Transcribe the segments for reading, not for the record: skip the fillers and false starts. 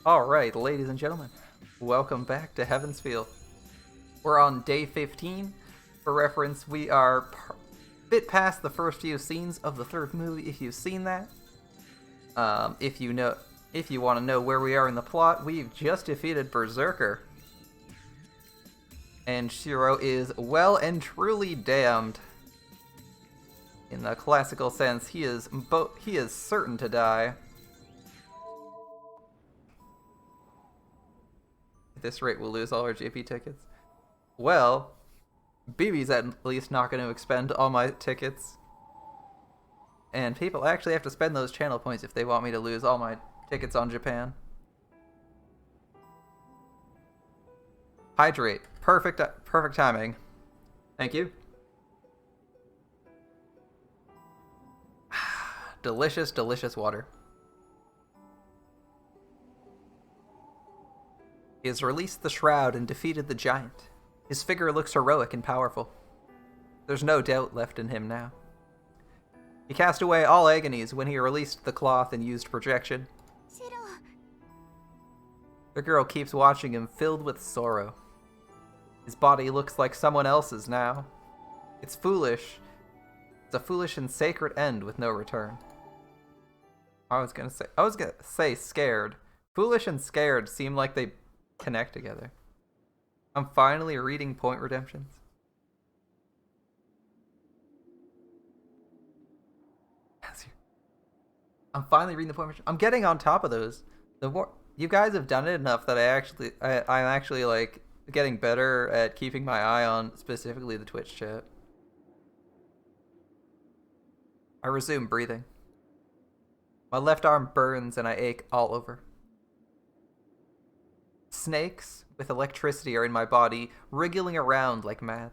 Alright, ladies and gentlemen, welcome back to Heaven's Field. We're on day 15. For reference, we are a bit past the first few scenes of the third movie, if you've seen that. If you want to know where we are in the plot, we've just defeated Berserker. And Shiro is well and truly damned. In the classical sense, he is certain to die. At this rate, we'll lose all our JP tickets. Well, BB's at least not going to expend all my tickets. And people actually have to spend those channel points if they want me to lose all my tickets on Japan. Hydrate. Perfect timing. Thank you. Delicious, delicious water. He has released the shroud and defeated the giant. His figure looks heroic and powerful. There's no doubt left in him now. He cast away all agonies when he released the cloth and used projection. The girl keeps watching him, filled with sorrow. His body looks like someone else's now. It's foolish. It's a foolish and sacred end with no return. I was gonna say scared. Foolish and scared seem like they connect together. I'm finally reading point redemptions. I'm finally reading the point redemptions. I'm getting on top of those. The more you guys have done it enough that I'm actually like getting better at keeping my eye on specifically the Twitch chat. I resume breathing. My left arm burns and I ache all over. Snakes with electricity are in my body, wriggling around like mad.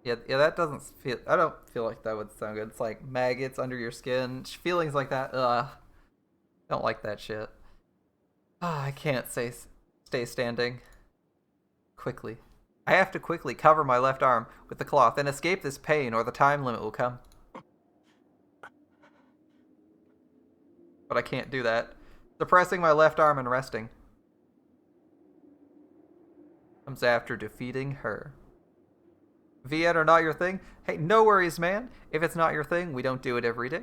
Yeah, that doesn't feel... I don't feel like that would sound good. It's like maggots under your skin. Feelings like that, don't like that shit. I can't stay standing. Quickly. I have to quickly cover my left arm with the cloth and escape this pain or the time limit will come. But I can't do that. Suppressing my left arm and resting. Comes after defeating her. VN are not your thing? Hey, no worries, man. If it's not your thing, we don't do it every day.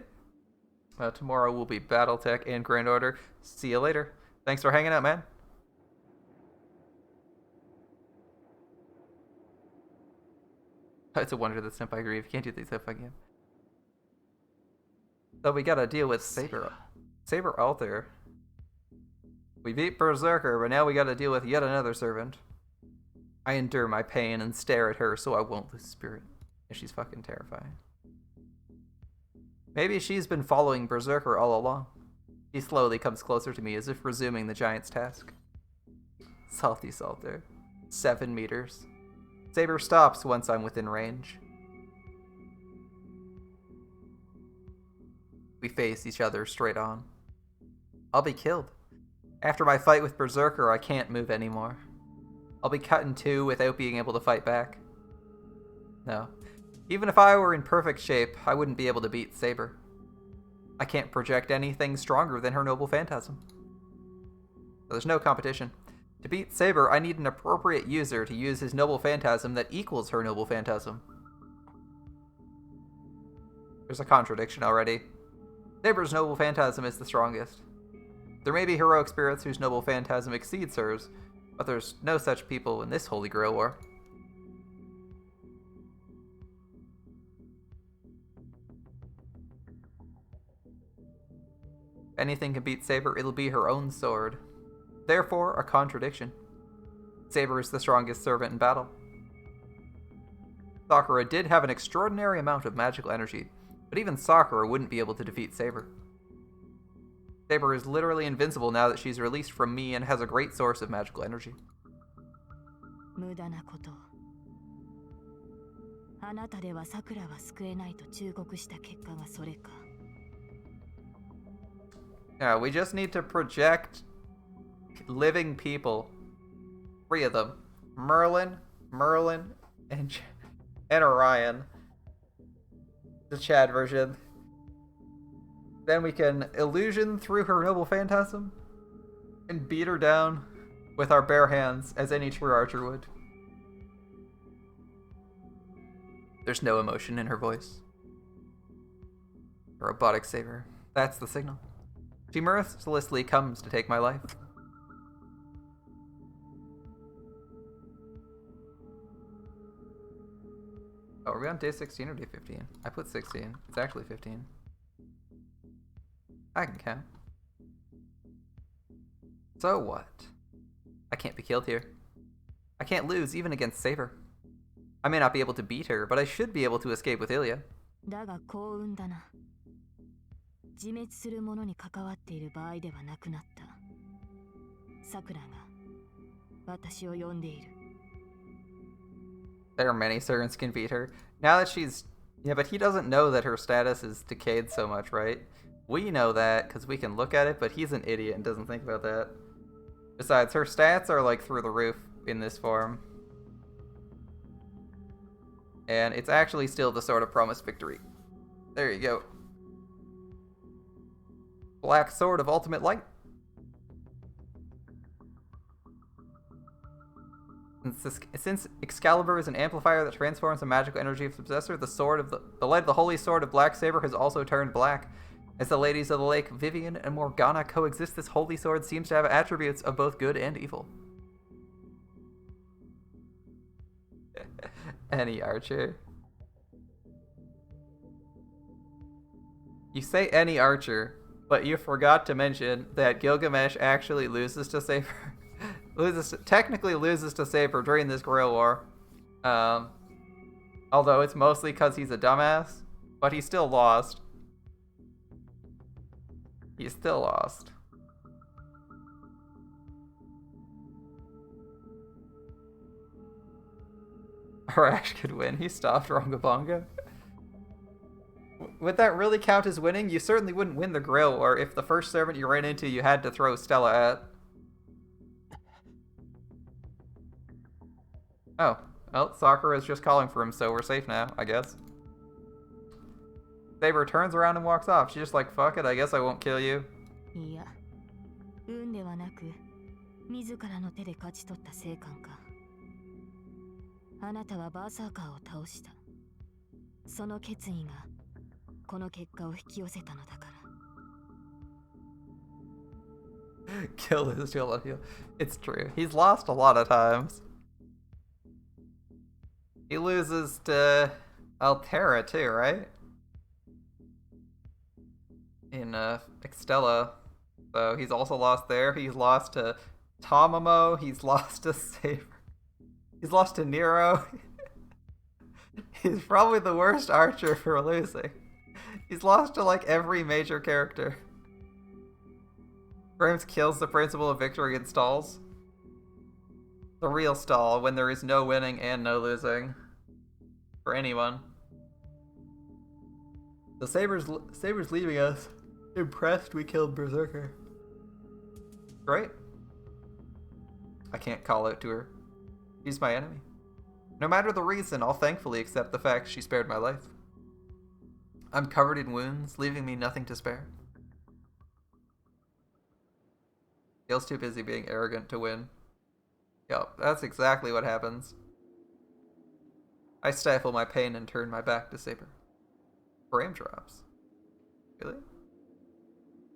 Tomorrow will be Battletech and Grand Order. See you later. Thanks for hanging out, man. It's a wonder that Senpai agree. If you can't do these stuff again. So we gotta deal with Saber Alter. We beat Berserker, but now we gotta deal with yet another servant. I endure my pain and stare at her so I won't lose spirit. And she's fucking terrifying. Maybe she's been following Berserker all along. He slowly comes closer to me as if resuming the giant's task. Salty Salter. 7 meters. Saber stops once I'm within range. We face each other straight on. I'll be killed. After my fight with Berserker, I can't move anymore. I'll be cut in two without being able to fight back. No. Even if I were in perfect shape, I wouldn't be able to beat Saber. I can't project anything stronger than her Noble Phantasm. So there's no competition. To beat Saber, I need an appropriate user to use his Noble Phantasm that equals her Noble Phantasm. There's a contradiction already. Saber's Noble Phantasm is the strongest. There may be heroic spirits whose Noble Phantasm exceeds hers, but there's no such people in this Holy Grail War. If anything can beat Saber, it'll be her own sword. Therefore, a contradiction. Saber is the strongest servant in battle. Sakura did have an extraordinary amount of magical energy, but even Sakura wouldn't be able to defeat Saber. Saber is literally invincible now that she's released from me and has a great source of magical energy. Yeah, we just need to project living people. 3 of them. Merlin, and Orion. The Chad version. Then we can illusion through her noble phantasm and beat her down with our bare hands, as any true archer would. There's no emotion in her voice. A robotic saber. That's the signal. She mercilessly comes to take my life. Oh, are we on day 16 or day 15? I put 16. It's actually 15. I can count. So what? I can't be killed here. I can't lose even against Saber. I may not be able to beat her, but I should be able to escape with Ilya. だが幸運だな。自滅する者に関わっている場合ではなくなった。さくらが私を呼んでいる。There are many servants can beat her. Now that she's... Yeah, but he doesn't know that her status is decayed so much, right? We know that because we can look at it, but he's an idiot and doesn't think about that. Besides, her stats are like through the roof in this form. And it's actually still the sword of promised victory. There you go. Black sword of ultimate light. Since Excalibur is an amplifier that transforms the magical energy of its possessor, the light of the holy sword of Black Saber has also turned black. As the ladies of the lake, Vivian and Morgana, coexist, this holy sword seems to have attributes of both good and evil. Any archer. You say any archer, but you forgot to mention that Gilgamesh actually loses to Saber. Technically loses to Saber during this guerrilla war. Although it's mostly because he's a dumbass, but he still lost. He's still lost. Arash could win. He stopped Rongabonga. Would that really count as winning? You certainly wouldn't win the grill, or if the first servant you ran into you had to throw Stella at. Oh. Well, Sakura's just calling for him, so we're safe now, I guess. Saber turns around and walks off. She's just like, fuck it, I guess I won't kill you. いや、運ではなく、自らの手で勝ち取った成果か。あなたはバーサーカーを倒した。その決意がこの結果を引き寄せたのだから。Kill his Philadelphia. It's true. He's lost a lot of times. He loses to Altera too, right? In Extella. So he's also lost there. He's lost to Tamamo. He's lost to Saber. He's lost to Nero. He's probably the worst archer for losing. He's lost to like every major character. Grimes kills the principle of victory and stalls. The real stall when there is no winning and no losing. For anyone. So Saber's leaving us. Impressed we killed Berserker. Great. I can't call out to her. She's my enemy. No matter the reason, I'll thankfully accept the fact she spared my life. I'm covered in wounds, leaving me nothing to spare. Gale's too busy being arrogant to win. Yup, that's exactly what happens. I stifle my pain and turn my back to Saber. Frame drops. Really?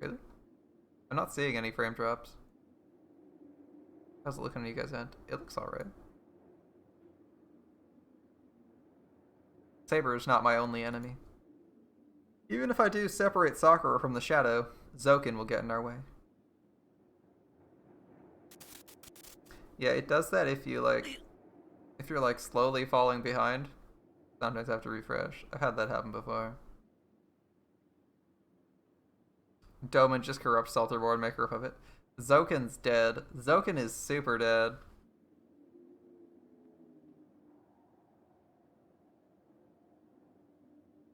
Really? I'm not seeing any frame drops. How's it looking on you guys' end? It looks alright. Saber is not my only enemy. Even if I do separate Sakura from the shadow, Zoken will get in our way. Yeah, it does that if you're like slowly falling behind. Sometimes I have to refresh. I've had that happen before. Doman just corrupts Salterboard, maker of it. Zoken's dead. Zoken is super dead.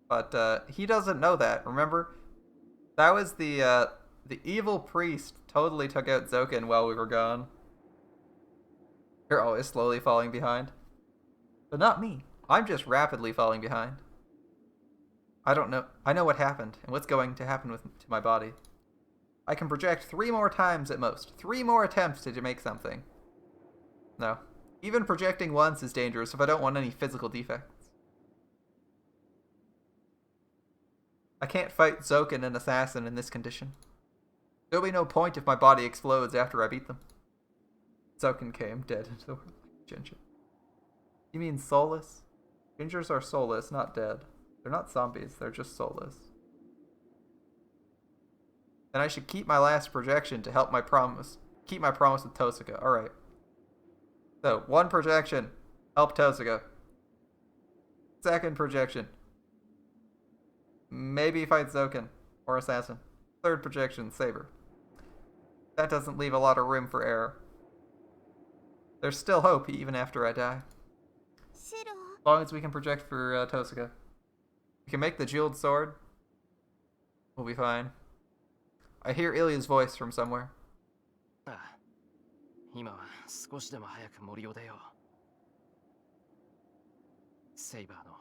But he doesn't know that, remember? That was the evil priest totally took out Zoken while we were gone. You're always slowly falling behind. But not me. I'm just rapidly falling behind. I don't know. I know what happened and what's going to happen to my body. I can project 3 more times at most. 3 more attempts to make something. No. Even projecting once is dangerous if I don't want any physical defects. I can't fight Zoken and Assassin in this condition. There'll be no point if my body explodes after I beat them. Zoken came dead into the world like Ginger. You mean soulless? Gingers are soulless, not dead. They're not zombies, they're just soulless. Then I should keep my last projection to help my promise. Keep my promise with Tosuka. Alright. So, 1 projection. Help Tosuka. 2nd projection. Maybe fight Zoken. Or Assassin. 3rd projection. Saber. That doesn't leave a lot of room for error. There's still hope even after I die. As long as we can project for Tosuka. We can make the jeweled sword. We'll be fine. I hear Ilya's voice from somewhere. 今は少しでも早く森を出よう。セイバーの、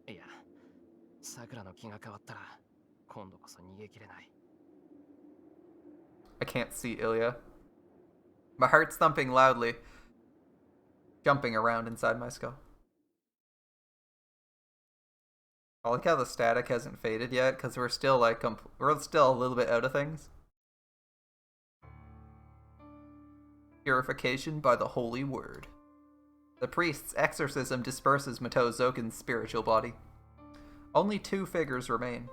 いや、サクラの気が変わったら、今度こそ逃げきれない。I can't see Ilya. My heart's thumping loudly, jumping around inside my skull. I like how the static hasn't faded yet, because we're still like we're still a little bit out of things. Purification by the holy word. The priest's exorcism disperses Mato Zoken's spiritual body. Only 2 figures remain.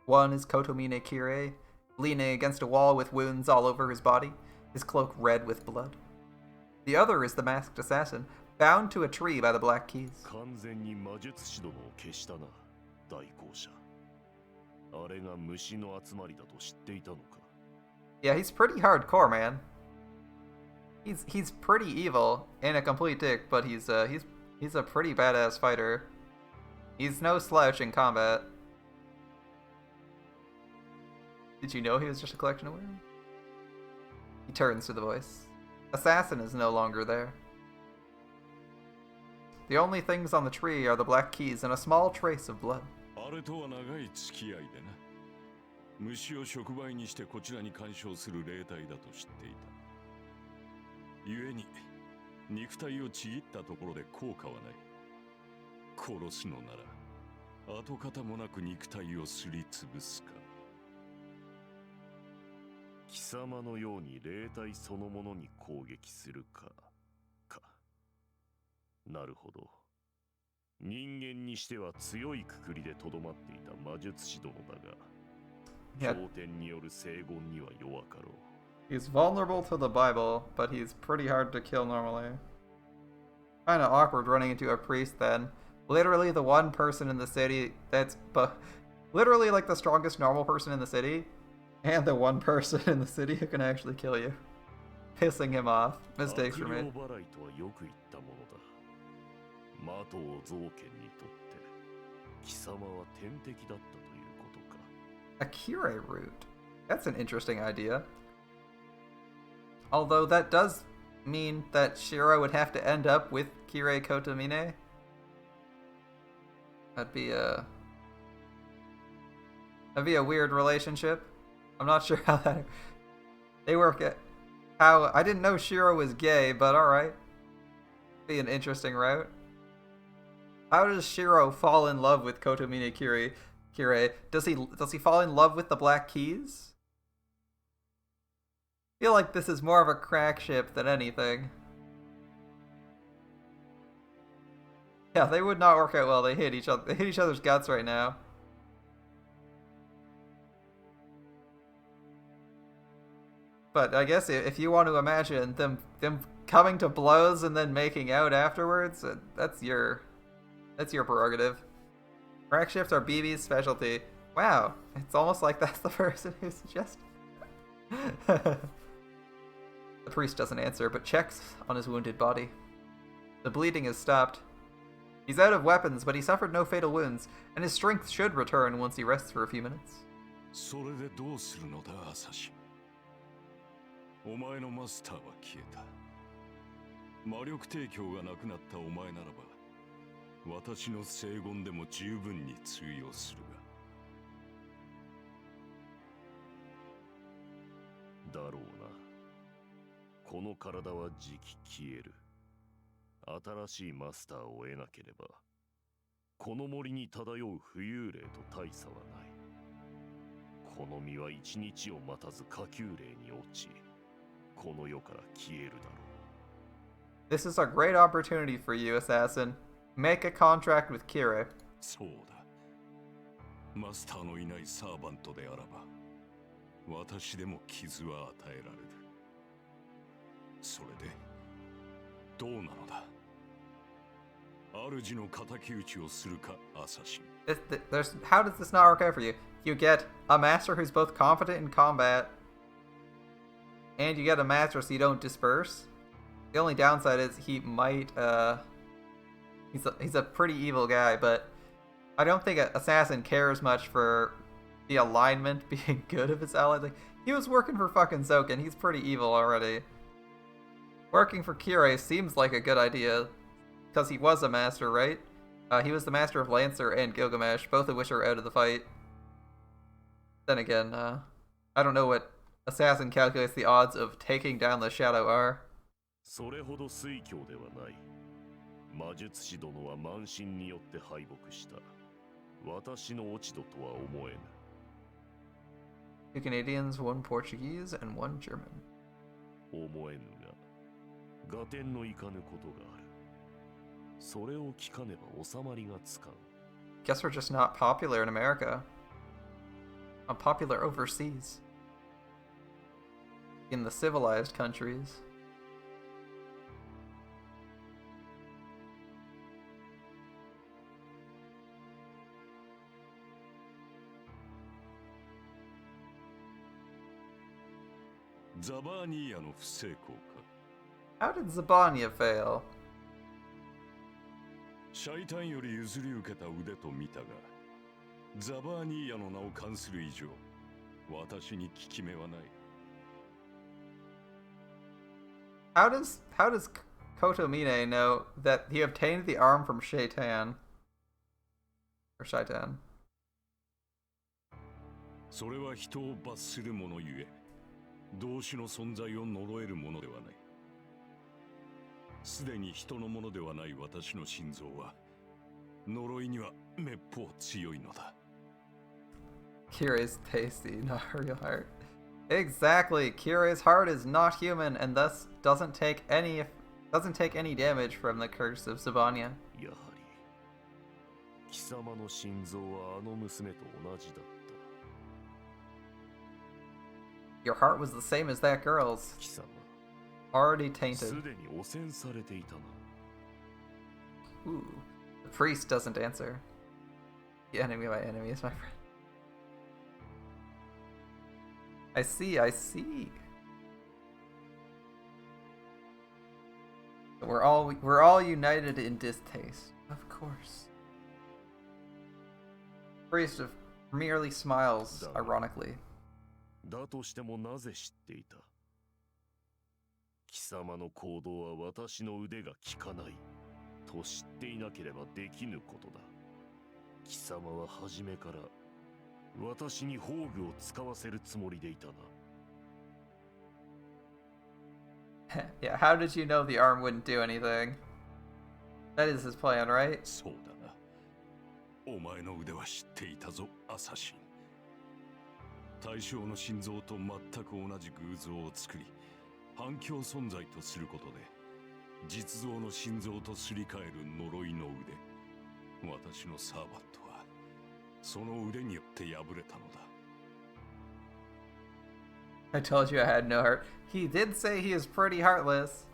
One is Kotomine Kirei, leaning against a wall with wounds all over his body, his cloak red with blood. The other is the masked assassin, bound to a tree by the black keys. Yeah, he's pretty hardcore, man. He's pretty evil and a complete dick, but he's a pretty badass fighter. He's no slouch in combat. Did you know he was just a collection of wounds? He turns to the voice. Assassin is no longer there. The only things on the tree are the black keys and a small trace of blood. 虫を触媒にしてこちらに干渉する霊体だと知っていた。故に肉体をちぎったところで効果はない。殺すのなら跡形もなく肉体をすりつぶすか。貴様のように霊体そのものに攻撃するか。なるほど。人間にしては強いくくりでとどまっていた魔術師殿だが。Yeah. He's vulnerable to the Bible, but he's pretty hard to kill normally. Kinda awkward running into a priest then. Literally the one person in the city that's literally like the strongest normal person in the city, and the one person in the city who can actually kill you. Pissing him off. Mistakes were made. A Kirei root. That's an interesting idea. Although that does mean that Shiro would have to end up with Kirei Kotomine. That'd be a weird relationship. I'm not sure how they work it. How I didn't know Shiro was gay, but alright. Be an interesting route. How does Shiro fall in love with Kotomine Kirei? Does he fall in love with the Black Keys? I feel like this is more of a crack ship than anything. Yeah, they would not work out well. They hit each other. They hit each other's guts right now. But I guess if you want to imagine them coming to blows and then making out afterwards, that's your prerogative. Crack ships are BB's specialty. Wow, it's almost like that's the person who suggested. The priest doesn't answer, but checks on his wounded body. The bleeding has stopped. He's out of weapons, but he suffered no fatal wounds, and his strength should return once he rests for a few minutes. それでどうするのだ、アサシ。お前のマスターは消えた。魔力提供がなくなったお前ならば、私の聖言でも十分に通用するが。だろうな。この体はじき消える。新しいマスターを得なければ、この森に漂う浮遊霊と大差はない。この身は一日を待たず下級霊に落ち、この世から消えるだろう。This is a great opportunity for you, assassin. Make a contract with Kira. そうだ。マスターのいないサーバントであらば、私でも傷は与えられる。それで、どうなのだ。主の敵討ちをするか、アサシン。How does this not work out for you? You get a master who's both competent in combat, and you get a master so you don't disperse. The only downside is he might, he's a pretty evil guy, but I don't think an assassin cares much for the alignment being good of his allies. Like, he was working for fucking Zokin, he's pretty evil already. Working for Kirei seems like a good idea, because he was a master, right? He was the master of Lancer and Gilgamesh, both of which are out of the fight. Then again, I don't know what assassin calculates the odds of taking down the Shadow are. それほど推挙ではない。魔術師殿は慢心によって敗北した。私の落ち度とは思えぬ。 2 Canadians, 1 Portuguese, and 1 German. 思えぬが、合点のいかぬことがある。それを聞かねば収まりがつかん。 Guess we're just not popular in America. Not popular overseas. In the civilized countries. Zabaniaの不成功か。 How did Zabania fail? シャイタンより譲り受けた腕と見たが、ザバーニーヤの名を冠する以上、私に効き目はない。How does Kotomine know that he obtained the arm from Shaitan? Or Shaitan? それは人を罰するものゆえ、同種の存在を呪えるものではない。すでに人のものではない私の心臓は、呪いにはめっぽう強いのだ。Kirei's tasty, not her real heart. Exactly. Kirei's heart is not human and thus doesn't take any damage from the curse of Zabania. やはり貴様の心臓はあの娘と同じだった。 Your heart was the same as that girl's. 貴様 Already す tainted. でに汚染されていたな。 Ooh. The priest doesn't answer. The enemy of my enemy is my friend. I see, I see. We're all united in distaste. Of course. Priest merely smiles ironically. だとしてもなぜ知っていた。貴様の行動は私の腕が効かないと知っていなければできぬことだ。貴様は初めから私に宝具を使わせるつもりでいたな。Yeah, how did you know the arm wouldn't do anything? That is his plan, right? そうだな。お前の腕は知っていたぞ、アサシン。対象の心臓と全く同じ偶像を作り、反響存在とすることで、実像の心臓とすり替える呪いの腕。私のサーバントは、その腕によって破れたのだ。I told you I had no heart. He did say he is pretty heartless.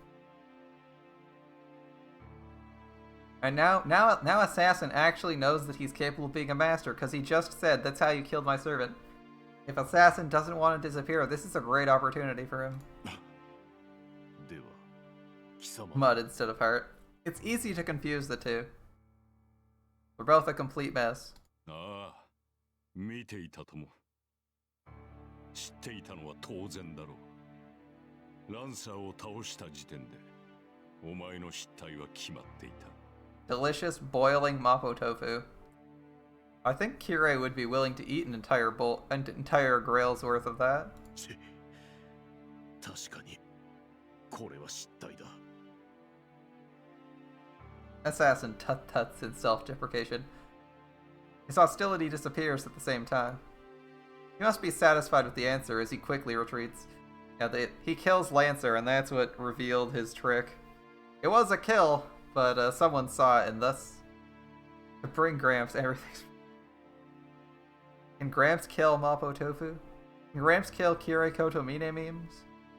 And now Assassin actually knows that he's capable of being a master, because he just said, that's how you killed my servant. If Assassin doesn't want to disappear, this is a great opportunity for him. では、貴様 Mud instead of heart. It's easy to confuse the two. We're both a complete mess. ああ、見ていたとも。知っていたのは当然だろう。ランサーを倒した時点で、お前の失態は決まっていた。delicious boiling mapo tofu. I think Kirei would be willing to eat an entire grail's worth of that. 確かにこれは失態だ。 Assassin tut-tuts in self-deprecation. His hostility disappears at the same time. He must be satisfied with the answer as he quickly retreats. Yeah, he kills Lancer, and that's what revealed his trick. It was a kill, but someone saw it, and thus... To bring Gramps, everything's... Can Gramps kill Mapo Tofu? Can Gramps kill Kirei Kotomine memes?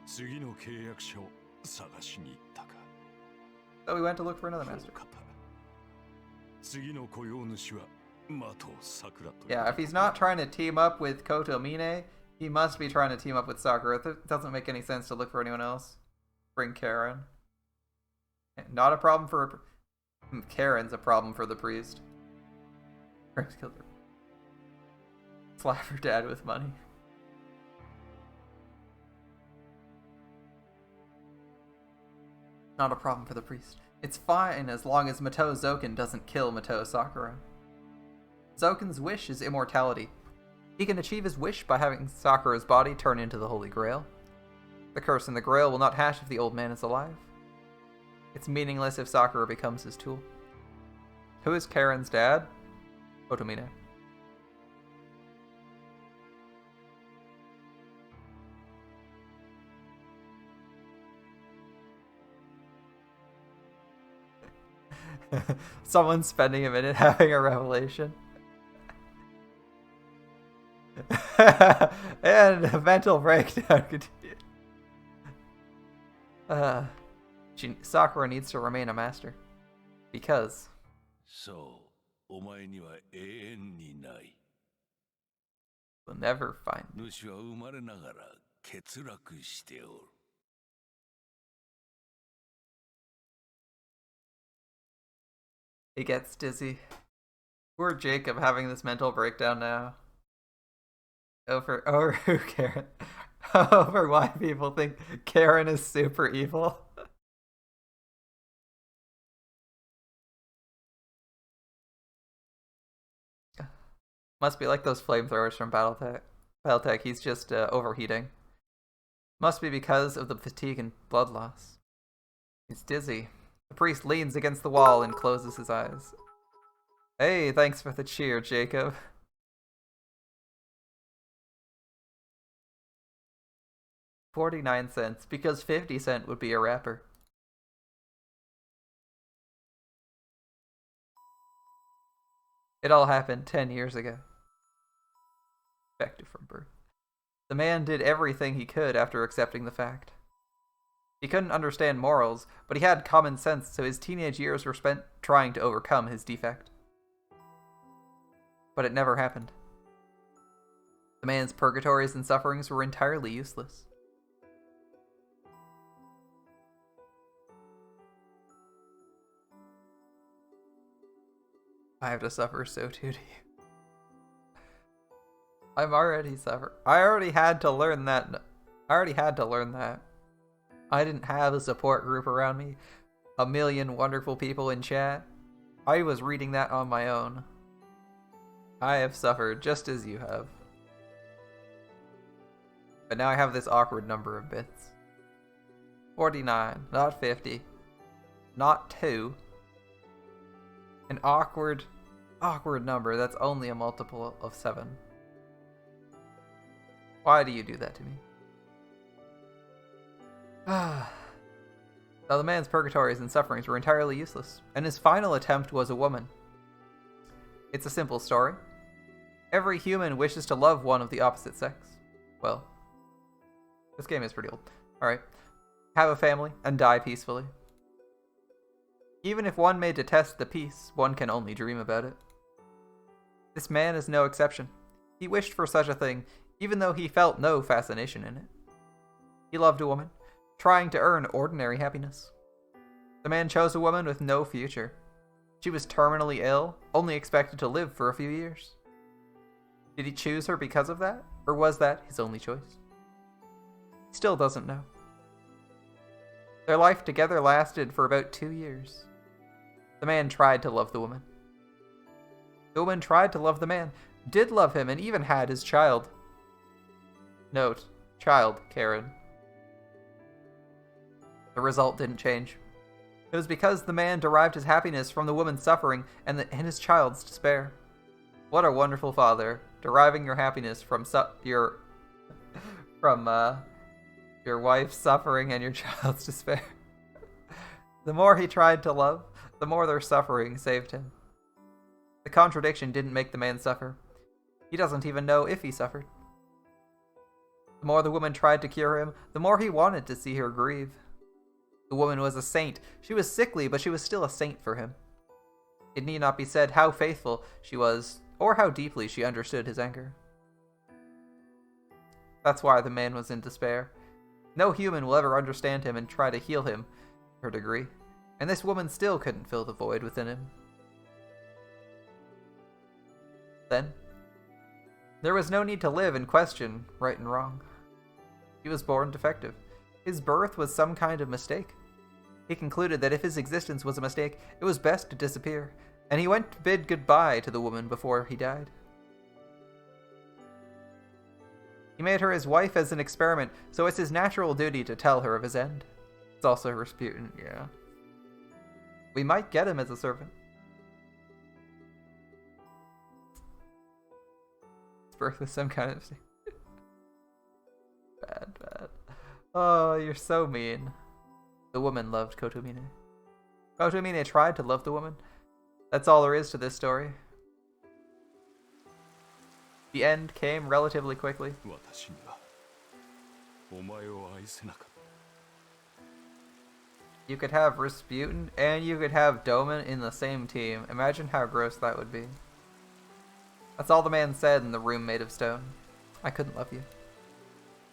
次の契約者を探しに行ったか。 So we went to look for another master. 次の雇用主はマト桜と。 Yeah, if he's not trying to team up with Kotomine, he must be trying to team up with Sakura. It doesn't make any sense to look for anyone else. Bring Karen. Not a problem for... Karen's a problem for the priest. Slap her dad with money. Not a problem for the priest. It's fine as long as Mato Zoken doesn't kill Mato Sakura. Zoken's wish is immortality. He can achieve his wish by having Sakura's body turn into the Holy Grail. The curse in the Grail will not hash if the old man is alive. It's meaningless if Sakura becomes his tool. Who is Karen's dad? Otomine. Someone spending a minute having a revelation. And a mental breakdown continued. Sakura needs to remain a master. Because... そう、お前には永遠にない。 we'll never find. 主は生まれながら欠落しておる。 He gets dizzy. Poor Jacob having this mental breakdown now. Over who Karen? Over why people think Karen is super evil. Must be like those flamethrowers from Battletech. Battletech, he's just overheating. Must be because of the fatigue and blood loss. He's dizzy. The priest leans against the wall and closes his eyes. Hey, thanks for the cheer, Jacob. $0.49, because 50 Cent would be a rapper. It all happened 10 years ago. Effective from birth. The man did everything he could after accepting the fact. He couldn't understand morals, but he had common sense, so his teenage years were spent trying to overcome his defect. But it never happened. The man's purgatories and sufferings were entirely useless. I have to suffer, so too do you. I'm already suffering. I already had to learn that. I didn't have a support group around me. A million wonderful people in chat. I was reading that on my own. I have suffered just as you have. But now I have this awkward number of bits. 49, not 50. Not 2. An awkward number that's only a multiple of 7. Why do you do that to me? Now the man's purgatories and sufferings were entirely useless, and his final attempt was a woman. It's a simple story. Every human wishes to love one of the opposite sex. Well, this game is pretty old. Alright. Have a family and die peacefully. Even if one may detest the peace, one can only dream about it. This man is no exception. He wished for such a thing, even though he felt no fascination in it. He loved a woman, trying to earn ordinary happiness. The man chose a woman with no future. She was terminally ill, only expected to live for a few years. Did he choose her because of that, or was that his only choice? He still doesn't know. Their life together lasted for about 2 years. The man tried to love the woman. The woman tried to love the man, did love him, and even had his child. Note, child, Karen. The result didn't change. It was because the man derived his happiness from the woman's suffering and his child's despair. What a wonderful father, deriving your happiness from your wife's suffering and your child's despair. The more he tried to love, the more their suffering saved him. The contradiction didn't make the man suffer. He doesn't even know if he suffered. The more the woman tried to cure him, the more he wanted to see her grieve. The woman was a saint. She was sickly, but she was still a saint for him. It need not be said how faithful she was, or how deeply she understood his anger. That's why the man was in despair. No human will ever understand him and try to heal him to her degree, and this woman still couldn't fill the void within him. Then, there was no need to live and question right and wrong. He was born defective. His birth was some kind of mistake. He concluded that if his existence was a mistake, it was best to disappear, and he went to bid goodbye to the woman before he died. He made her his wife as an experiment, so it's his natural duty to tell her of his end. It's also Rasputin, yeah. We might get him as a servant. His birth was some kind of... Bad. Oh, you're so mean. The woman loved Kotomine. Kotomine tried to love the woman. That's all there is to this story. The end came relatively quickly. You could have Rasputin and you could have Doman in the same team. Imagine how gross that would be. That's all the man said in the room made of stone. I couldn't love you.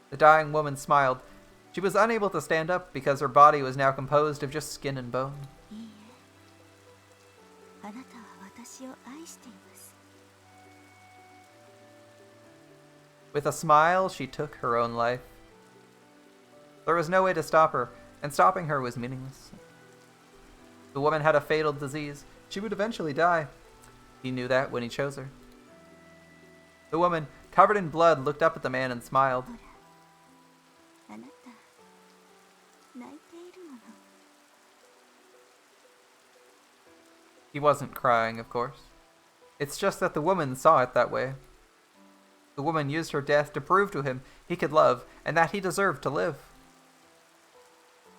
The dying woman smiled. She was unable to stand up because her body was now composed of just skin and bone. With a smile, she took her own life. There was no way to stop her, and stopping her was meaningless. The woman had a fatal disease. She would eventually die. He knew that when he chose her. The woman, covered in blood, looked up at the man and smiled. He wasn't crying, of course. It's just that the woman saw it that way. The woman used her death to prove to him he could love, and that he deserved to live.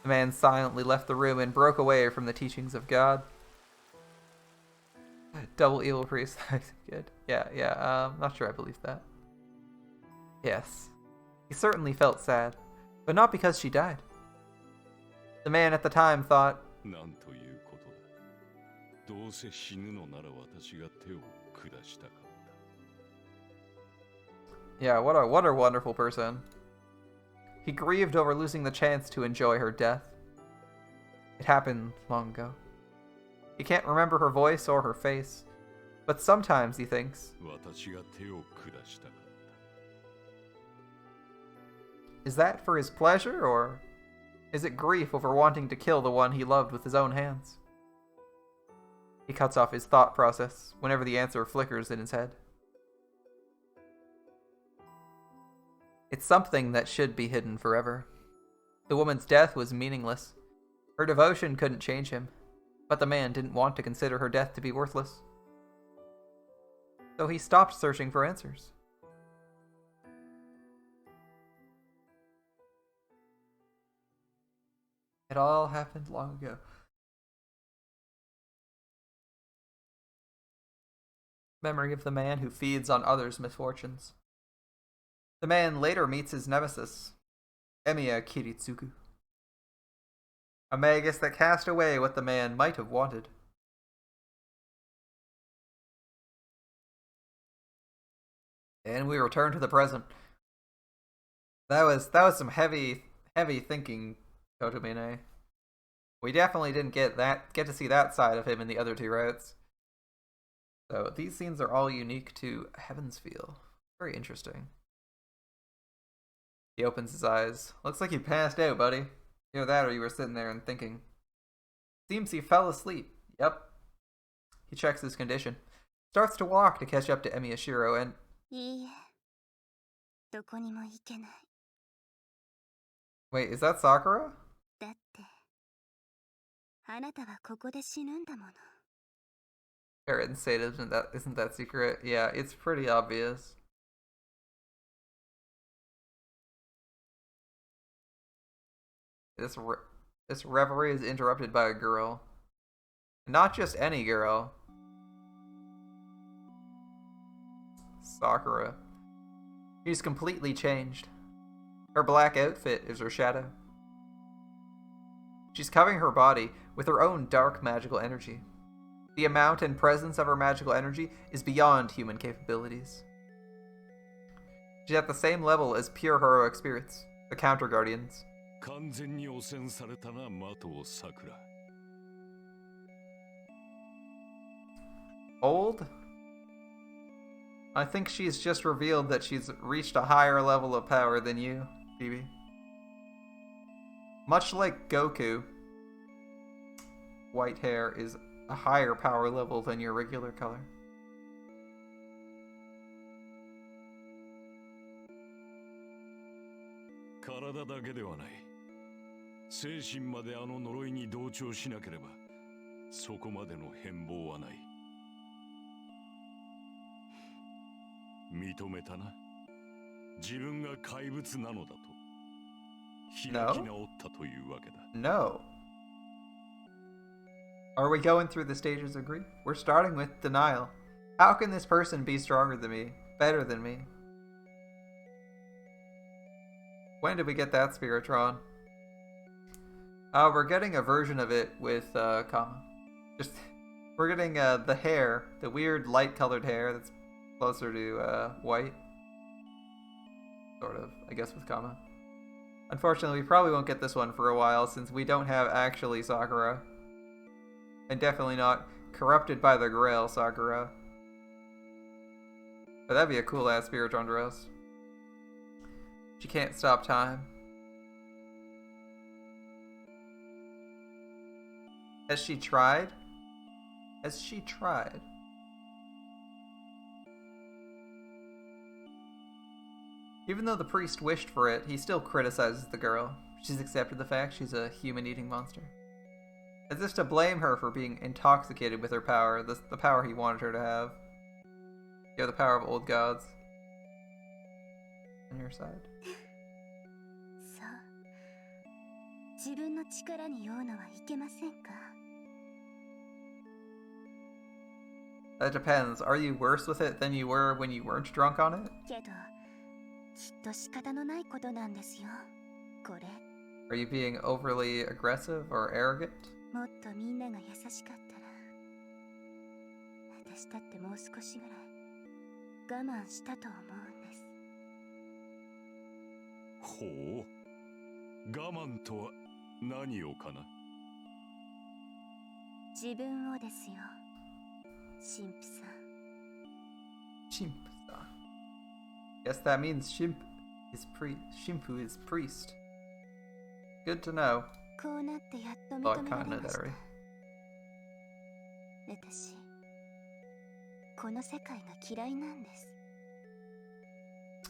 The man silently left the room and broke away from the teachings of God. Double evil priest. Good. Yeah, not sure I believe that. Yes. He certainly felt sad, but not because she died. The man at the time thought, yeah, what a wonderful person. He grieved over losing the chance to enjoy her death. It happened long ago. He can't remember her voice or her face, but sometimes he thinks, is that for his pleasure, or is it grief over wanting to kill the one he loved with his own hands? He cuts off his thought process whenever the answer flickers in his head. It's something that should be hidden forever. The woman's death was meaningless. Her devotion couldn't change him, but the man didn't want to consider her death to be worthless. So he stopped searching for answers. It all happened long ago. Memory of the man who feeds on others' misfortunes. The man later meets his nemesis, Emiya Kiritsugu, a magus that cast away what the man might have wanted. And we return to the present. That was some heavy thinking, Kotomine. We definitely didn't get to see that side of him in the other two routes. So these scenes are all unique to Heaven's Feel. Very interesting. He opens his eyes. Looks like you passed out, buddy. Either that or you were sitting there and thinking. Seems he fell asleep. Yep, He checks his condition. Starts to walk to catch up to Emiyashiro and... いいえ、どこにも行けない。 Wait, is that Sakura? だって、あなたはここで死ぬんだもの。 Or didn't say it isn't that secret? Yeah, it's pretty obvious. This reverie is interrupted by a girl. Not just any girl. Sakura. She's completely changed. Her black outfit is her shadow. She's covering her body with her own dark magical energy. The amount and presence of her magical energy is beyond human capabilities. She's at the same level as pure heroic spirits, the Counter Guardians. 完全に汚染されたな、的をさくら。 Old? I think she's just revealed that she's reached a higher level of power than you, Phoebe. Much like Goku, white hair is a higher power level than your regular color. 体だけではない。精神まであの呪いに同調しなければ、そこまでの変貌はない。認めたな。自分が怪物なのだと。開き直ったというわけだ。No. Are we going through the stages of grief? We're starting with denial. How can this person be stronger than me? Better than me? When did we get that Spiritron? We're getting a version of it with Kama. We're getting the hair, the weird light-colored hair that's closer to white. Sort of, I guess, with Kama. Unfortunately, we probably won't get this one for a while since we don't have actually Sakura. And definitely not corrupted by the Grail Sakura. But that'd be a cool-ass Spiritron dress. She can't stop time. Has she tried? Has she tried? Even though the priest wished for it, he still criticizes the girl. She's accepted the fact she's a human-eating monster. As if to blame her for being intoxicated with her power, the power he wanted her to have. You have the power of old gods. On your side. そう。自分の力に酔うのはいけませんか? That depends. Are you worse with it than you were when you weren't drunk on it? けど、きっと仕方のないことなんですよ。これ。 Are you being overly aggressive or arrogant? もっとみんなが優しかったら、私だってもう少しぐらい我慢したと思うんです。ほう。我慢とは何をかな。自分をですよ、神父さん。Shimp-san. Guess that means Shimpu is priest. Good to know. こうなってやっと Oh, I 認めら kinda れ know ま that した。 already. 私、この世界が嫌いなんです。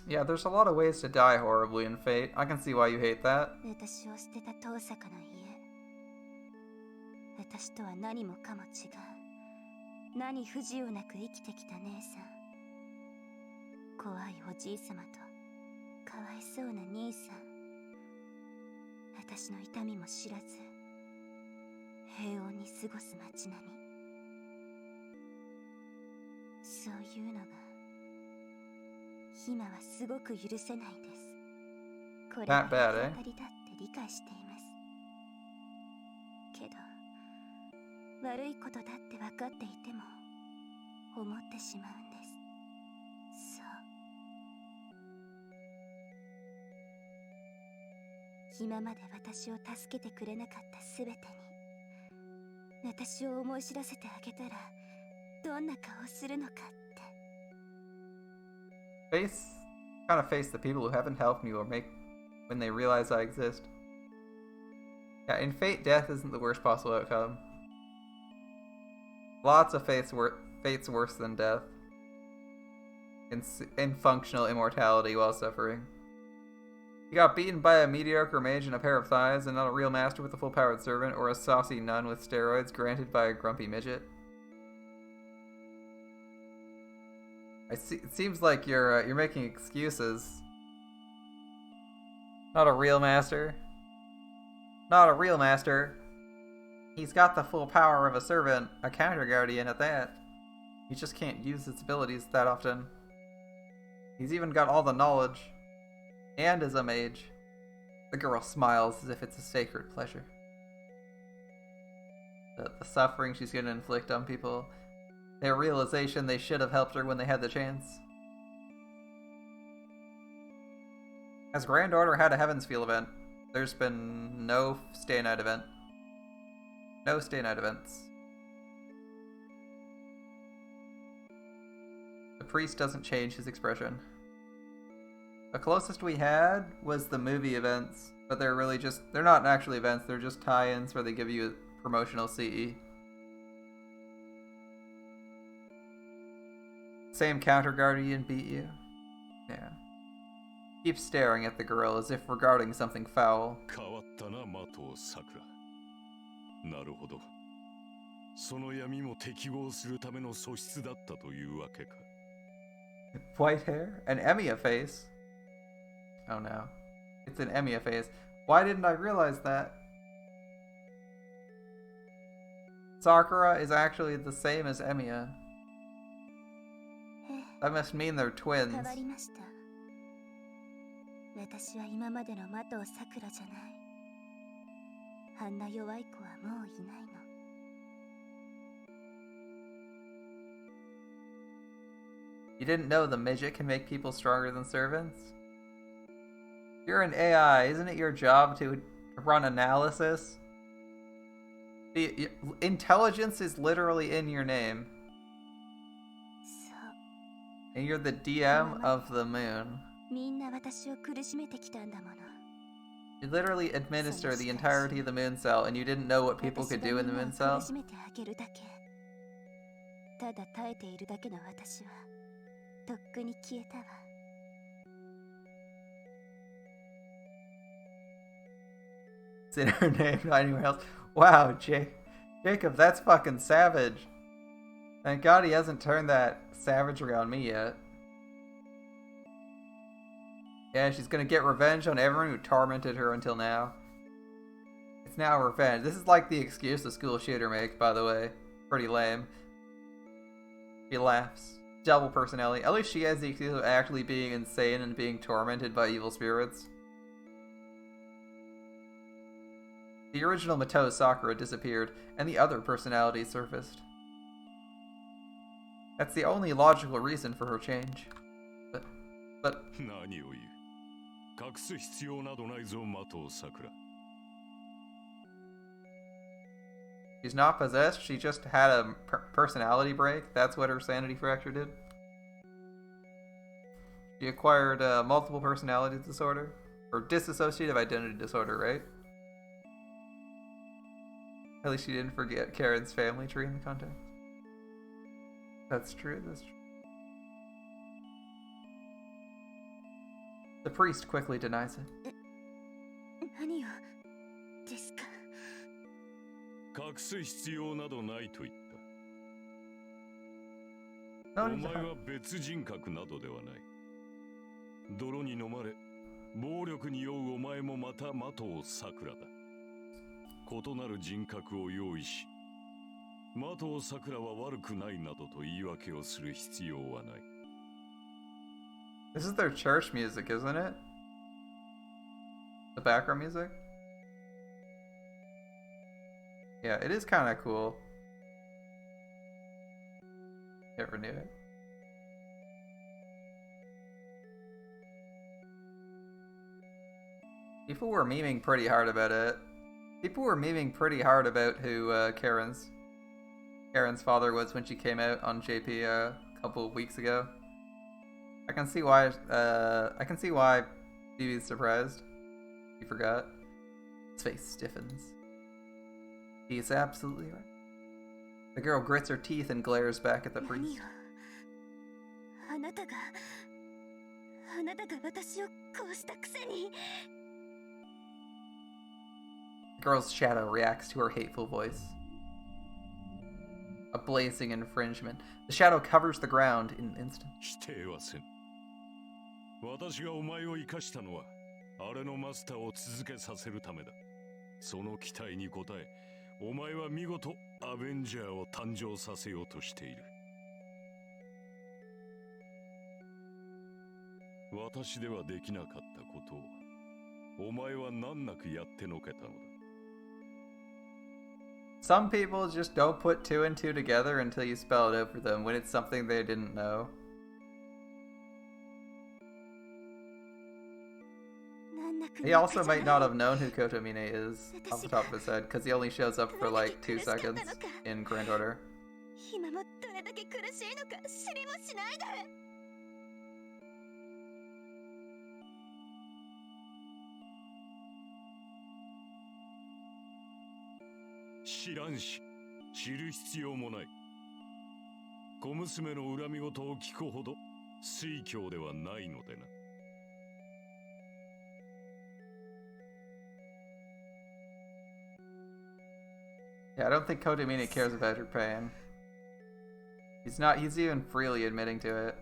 Yeah, there's a lot of ways to die horribly in Fate. I can see why you hate that. 私を捨てた遠坂の家。私とは何もかも違う。何不自由なく生きてきた姉さん。怖いおじいさまとかわいそうな兄さん。私の痛みも知らず平穏に過ごす街並み。そういうのが今はすごく許せないです。これが That bad, eh? 当たりだって理解しています。けど悪いことだって分かっていても思ってしまうんです。そう。今まで私を助けてくれなかったすべてに私を思い知らせてあげたらどんな顔するのかって。 Kind of face the people who haven't helped me or make when they realize I exist. Yeah, in Fate, death isn't the worst possible outcome. Lots of fates worse than death. In functional immortality while suffering. He got beaten by a mediocre mage and a pair of thighs, and not a real master with a full-powered servant, or a saucy nun with steroids granted by a grumpy midget. It seems like you're making excuses. Not a real master. Not a real master. He's got the full power of a servant, a counter guardian at that. He just can't use his abilities that often. He's even got all the knowledge. And is a mage. The girl smiles as if it's a sacred pleasure. The suffering she's going to inflict on people. Their realization they should have helped her when they had the chance. Has Grand Order had a Heaven's Feel event? There's been no Stay Night event. No Stay Night events. The priest doesn't change his expression. The closest we had was the movie events, but they're really just, they're not actually events, they're just tie-ins where they give you a promotional CE. Same counter guardian beat you? Yeah. Keep staring at the girl as if regarding something foul. 変わったな、マトウサクラ。なるほど。その闇も適合するための素質だったというわけか。White hair? An Emiya face? Oh no. It's an Emiya face. Why didn't I realize that? Sakura is actually the same as Emiya. That must mean they're twins. 私は今までのマトウサクラじゃない。あんな弱い子はもういないの。You didn't know the midget can make people stronger than servants? You're an AI, isn't it your job to run analysis? The intelligence is literally in your name. And you're the DM of the moon. You literally administer the entirety of the moon cell, and you didn't know what people could do in the moon cell? It's in her name, not anywhere else. Wow, Jacob, that's fucking savage. Thank God he hasn't turned that savagery on me yet. Yeah, she's gonna get revenge on everyone who tormented her until now. It's now revenge. This is like the excuse the school shooter makes, by the way. Pretty lame. He laughs. Double personality. At least she has the excuse of actually being insane and being tormented by evil spirits. The original Matou Sakura disappeared, and the other personality surfaced. That's the only logical reason for her change. But... 何を言う。隠す必要などないぞ、マトウサクラ。 She's not possessed, she just had a personality break. That's what her sanity fracture did. She acquired multiple personality disorder. Or dissociative identity disorder, right? At least she didn't forget Karen's family tree in the context. That's true, that's true. The priest quickly denies it. 隠す必要などないと言った。お前は別人格などではない。泥に飲まれ、暴力に酔うお前もまたマトウサクラだ。異なる人格を用意し、マトウサクラは悪くないなどと言い訳をする必要はない。This is their church music, isn't it? The background music? Yeah, it is kind of cool. Never knew it. People were memeing pretty hard about it. People were memeing pretty hard about who Karen's father was when she came out on JP a couple of weeks ago. I can see why. I can see why Phoebe's surprised. He forgot. His face stiffens. He is absolutely right. The girl grits her teeth and glares back at the 何 priest. よあなたが私をこうしたくせに The girl's shadow reacts to her hateful voice. A blazing infringement. The shadow covers the ground in an instant. 否定はせん。私がお前を生かしたのはあれのマスターを続けさせるためだ。その期待に応え、お前は見事アベンジャーを誕生させようとしている。私ではできなかったことをお前は難なくやってのけたのだ。Some people just don't put two and two together until you spell it out for them when it's something they didn't know. 難なく He also might not have known who Kotomine is off the top of his head, because he only shows up for like 2 seconds in Grand Order. 今もどれだけ苦しいのか知りもしないで 知らんし、知る必要もない。小娘の恨み事を聞くほど水教ではないのでな。Yeah, I don't think Kotomine cares about her pain. He's even freely admitting to it.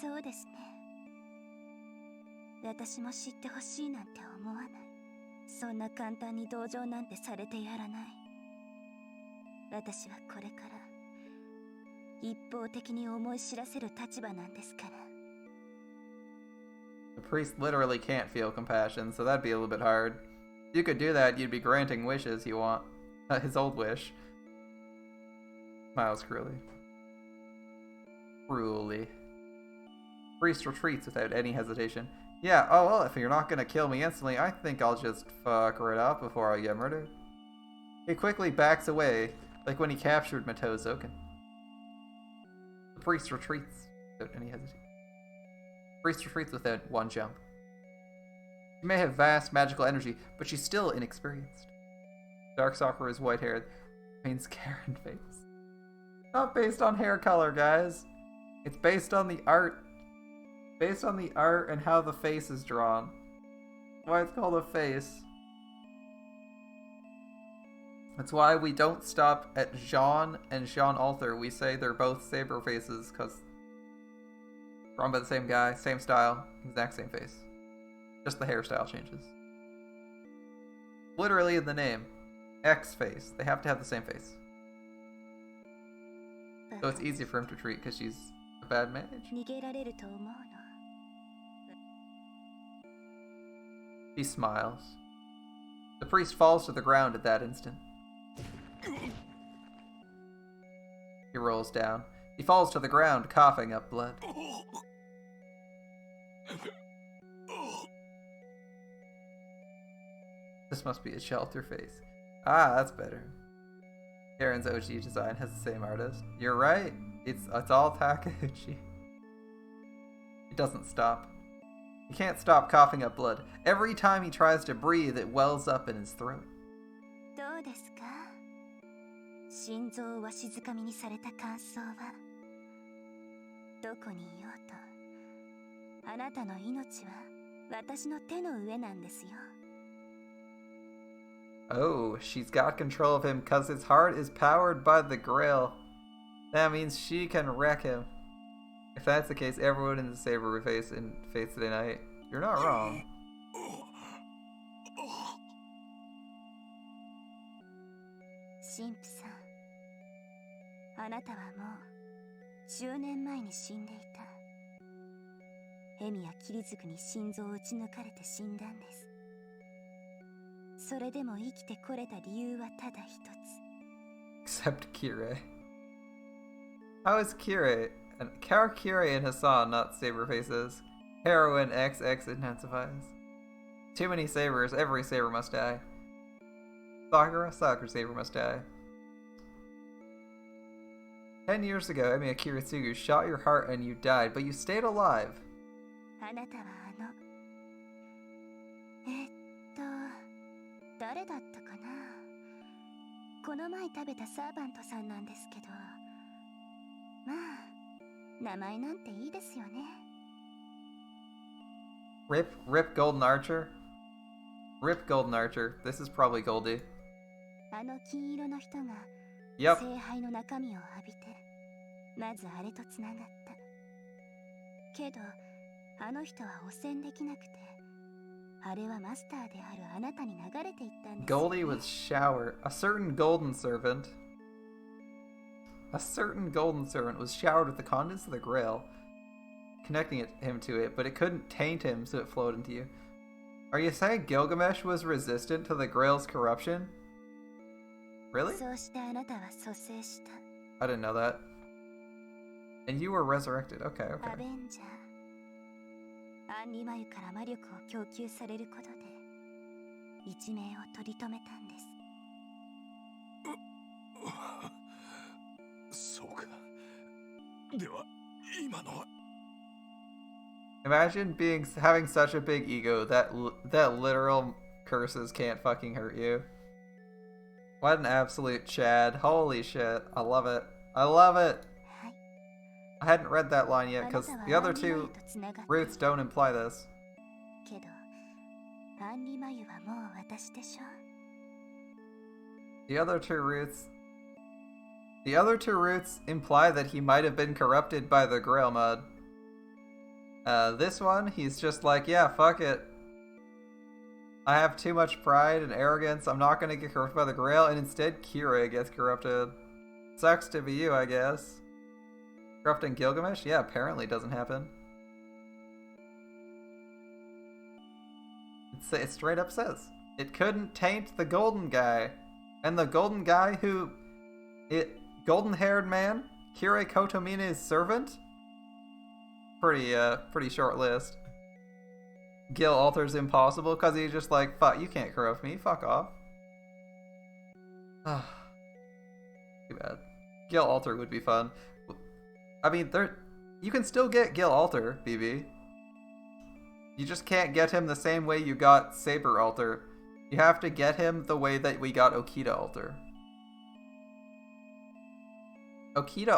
そうですね私も知ってほしいなんて思わないそんな簡単に同情なんてされてやらない私はこれから一方的に思い知らせる立場なんですから The priest literally can't feel compassion, so that'd be a little bit hard. If you could do that, you'd be granting wishes you want. His old wish. Smiles cruelly. Cruelly. Priest retreats without any hesitation. Yeah, oh well, if you're not gonna kill me instantly, I think I'll just fuck right up before I get murdered. He quickly backs away, like when he captured Mato Zoken. The priest retreats without any hesitation. Priest retreats without one jump. She may have vast magical energy, but she's still inexperienced. Dark Sakura's white hair means Karen face. Not based on hair color, guys. It's based on the art. Based on the art and how the face is drawn. Why it's called a face. That's why we don't stop at Jean and Jean Alter. We say they're both saber faces because drawn by the same guy, same style, exact same face. Just the hairstyle changes. Literally in the name. X face. They have to have the same face. So it's easy for him to treat because she's a bad mage. 逃げられると思うの He smiles. The priest falls to the ground at that instant. He rolls down. He falls to the ground, coughing up blood. This must be a shelter face. Ah, that's better. Karen's OG design has the same artist. You're right. It's all Takeuchi. It doesn't stop. He can't stop coughing up blood. Every time he tries to breathe, it wells up in his throat. どうですか心臓をわしづかみにされた感想はどこにいようとあなたの命は私の手の上なんですよ Oh, she's got control of him because his heart is powered by the grill. That means she can wreck him. If that's the case, everyone in the Saber face in Faith Today Night, you're not wrong. 神父さんあなたはもう10年前に死んでいたヘミやキリズクに心臓を撃ち抜かれて死んだんですそれでも生きてこれた理由はただ一つ Except Kirei. How is Kirei? How are Kirei and Hassan not Saber faces? Heroin XX intensifies. Too many sabers, every saber must die. Sakura saber must die. 10 years ago, Emiya Kiritsugu shot your heart and you died, but you stayed alive. あなたは誰だったかなこの前食べたサーバントさんなんですけど、まあ名前なんていいですよね。 Rip Golden Archer? Rip Golden Archer. This is probably Goldie. あの金色の人が Yep. 聖杯の中身を浴びてまずあれとつながった。けどあの人は汚染できなくて、あれはマスターであるあなたに流れていったんですよね。 Goldie was showered. A certain golden servant was showered with the contents of the grail, connecting him to it, but it couldn't taint him, so it flowed into you. Are you saying Gilgamesh was resistant to the grail's corruption? Really? そうしてあなたは蘇生した。 I didn't know that. And you were resurrected. Okay, ア okay. ベンジャー、アンリマユから魔力を供給されることで一命を取り留めたんです。そうか。では今のは。 Imagine having such a big ego that literal curses can't fucking hurt you. What an absolute Chad. Holy shit. I love it. I love it. はい。 I hadn't read that line yet あな because たは the other アンリマユ two とつながってい roots た don't imply this. けど、アンリマユはもう私でしょ。 The other two roots imply that he might have been corrupted by the Grail mud. This one, he's just like, yeah, fuck it. I have too much pride and arrogance. I'm not gonna get corrupted by the Grail, and instead Kira gets corrupted. Sucks to be you, I guess. Corrupting Gilgamesh? Yeah, apparently doesn't happen. It straight up says it couldn't taint the golden guy. And the golden guy golden-haired man? Kirei Kotomine's servant? Pretty short list. Gil alters impossible because he's just like, fuck, you can't corrupt me, fuck off. Too bad. Gil alter would be fun. I mean, you can still get Gil alter, BB. You just can't get him the same way you got Saber alter. You have to get him the way that we got Okita alter. Okita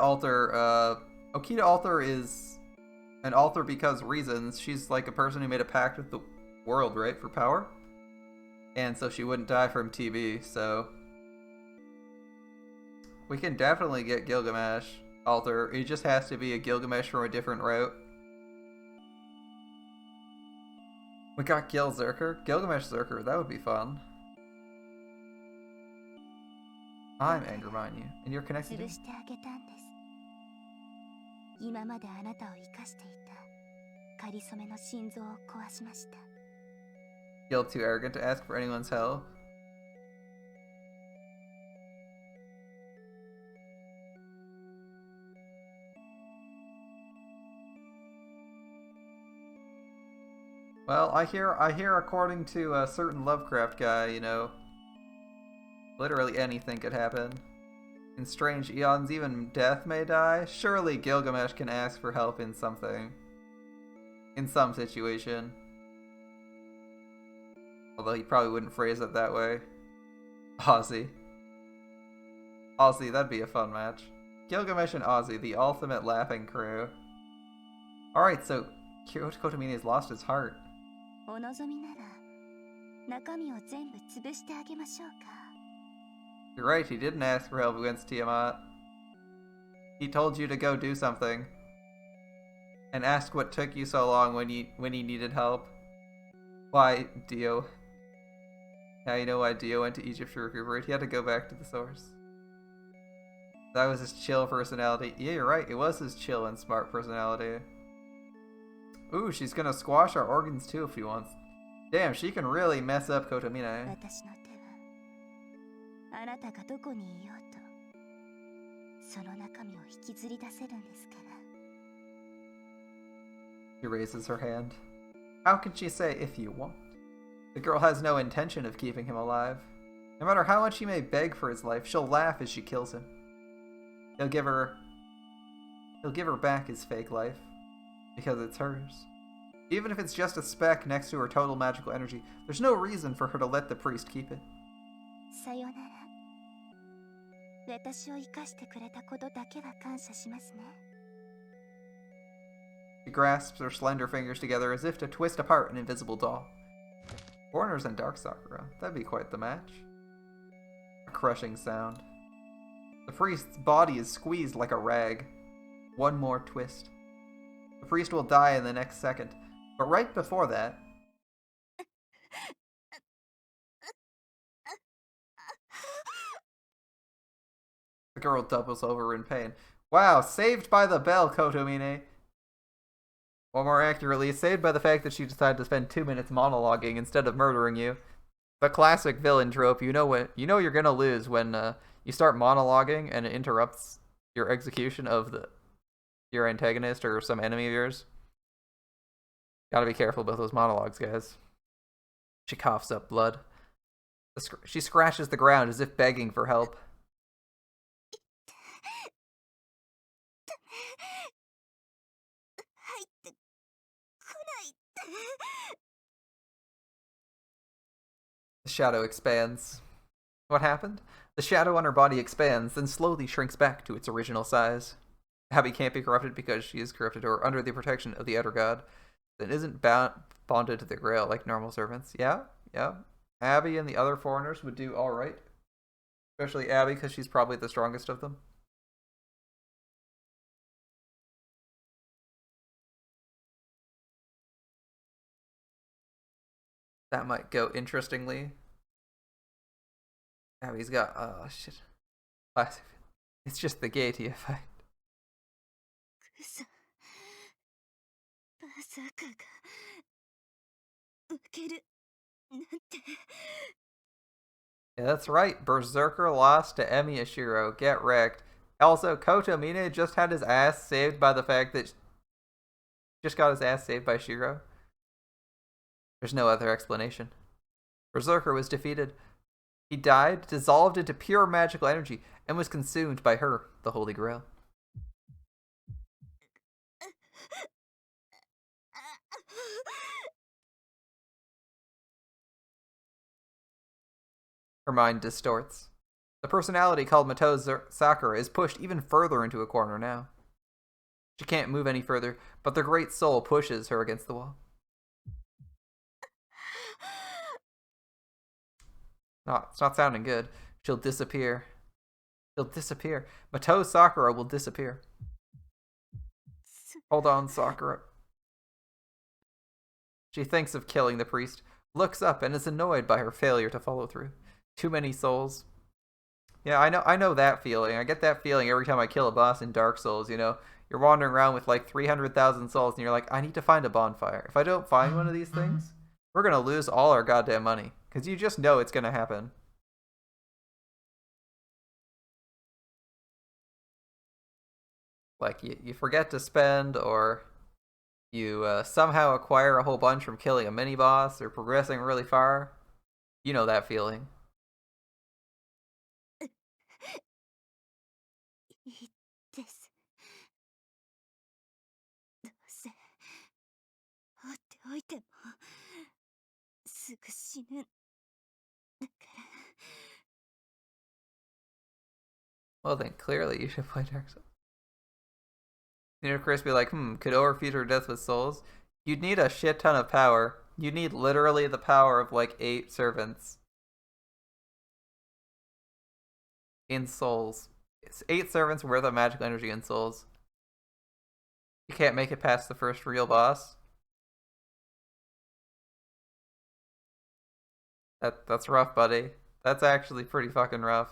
alter is an alter because reasons. She's like a person who made a pact with the world, right, for power? And so she wouldn't die from TB, so we can definitely get Gilgamesh alter. It just has to be a Gilgamesh from a different route. We got Gil Zerker. Gilgamesh Zerker, that would be fun. I'm Angermine, and you're connected to 潰してあげたんです。今まであなたを生かしていたかりそめの心臓を壊しました。 Gil too arrogant to ask for anyone's help. Well, I hear according to a certain Lovecraft guy, you know, literally anything could happen. In strange eons, even death may die. Surely Gilgamesh can ask for help in something. In some situation. Although he probably wouldn't phrase it that way. Ozzy, that'd be a fun match. Gilgamesh and Ozzy, the ultimate laughing crew. Alright, so Kotomine has lost his heart. お望みなら中身を全部潰してあげましょうか。 You're right, he didn't ask for help against Tiamat. He told you to go do something. And asked what took you so long when he needed help. Why, Dio. Now you know why Dio went to Egypt to recuperate. He had to go back to the source. That was his chill personality. Yeah, you're right, it was his chill and smart personality. Ooh, she's gonna squash our organs too if he wants. Damn, she can really mess up Kotomine. 私の手はあなたがどこにいようとその中身を引きずり出せるんですから。 She raises her hand. How can she say if you want? The girl has no intention of keeping him alive. No matter how much he may beg for his life, she'll laugh as she kills him. He'll give her back his fake life. Because it's hers. Even if it's just a speck next to her total magical energy, there's no reason for her to let the priest keep it. さよなら。私を生かしてくれたことだけは感謝しますね。 She grasps her slender fingers together as if to twist apart an invisible doll. Foreigners and Dark Sakura. That'd be quite the match. A crushing sound. The priest's body is squeezed like a rag. One more twist. The priest will die in the next second. But right before that... The girl doubles over in pain. Wow, saved by the bell, Kotomine. Or more accurately, saved by the fact that she decided to spend 2 minutes monologuing instead of murdering you. The classic villain trope. You know you're gonna lose when you start monologuing and it interrupts your execution of your antagonist or some enemy of yours. Gotta be careful about those monologues, guys. She coughs up blood. She scratches the ground as if begging for help. The shadow expands. What happened? The shadow on her body expands, then slowly shrinks back to its original size. Abby can't be corrupted because she is corrupted or under the protection of the Outer God. Then isn't bonded to the Grail like normal servants. Yeah. Abby and the other foreigners would do alright. Especially Abby, because she's probably the strongest of them. That might go interestingly. Abby's got, oh shit. It's just the Gaiety effect. Yeah, that's right. Berserker lost to Emi Ashiro. Get wrecked. Also, Kotomine just had his ass saved by the fact that... Just got his ass saved by Shiro. There's no other explanation. Berserker was defeated. He died, dissolved into pure magical energy, and was consumed by her, the Holy Grail. Her mind distorts. The personality called Matou Sakura is pushed even further into a corner now. She can't move any further, but the great soul pushes her against the wall. No, it's not sounding good. She'll disappear. She'll disappear. Matou Sakura will disappear. Hold on, Sakura. She thinks of killing the priest, looks up, and is annoyed by her failure to follow through. Too many souls. Yeah, I know that feeling. I get that feeling every time I kill a boss in Dark Souls, you know. You're wandering around with like 300,000 souls and you're like, I need to find a bonfire. If I don't find one of these things, we're gonna lose all our goddamn money. Because you just know it's gonna happen. Like, you forget to spend, or you somehow acquire a whole bunch from killing a mini-boss or progressing really far. You know that feeling. Well then, clearly you should play Dark Souls. You know, Chris be like, could overfeed her death with souls? You'd need a shit ton of power. You need literally the power of like 8 servants. In souls. It's 8 servants worth of magical energy in souls. You can't make it past the first real boss. That's rough, buddy. That's actually pretty fucking rough.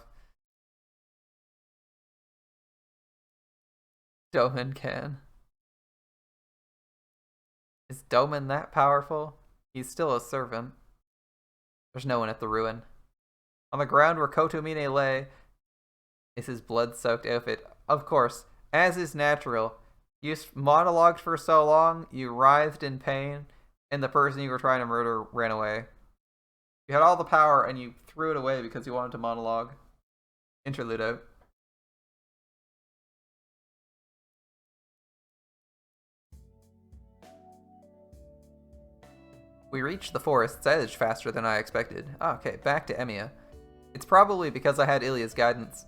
Doman can. Is Doman that powerful? He's still a servant. There's no one at the ruin. On the ground where Kotomine lay is his blood-soaked outfit. Of course, as is natural, you monologued for so long, you writhed in pain, and the person you were trying to murder ran away. You had all the power and you threw it away because you wanted to monologue. Interlude out. We reached the forest's edge faster than I expected. Okay, back to Emiya. It's probably because I had Ilya's guidance.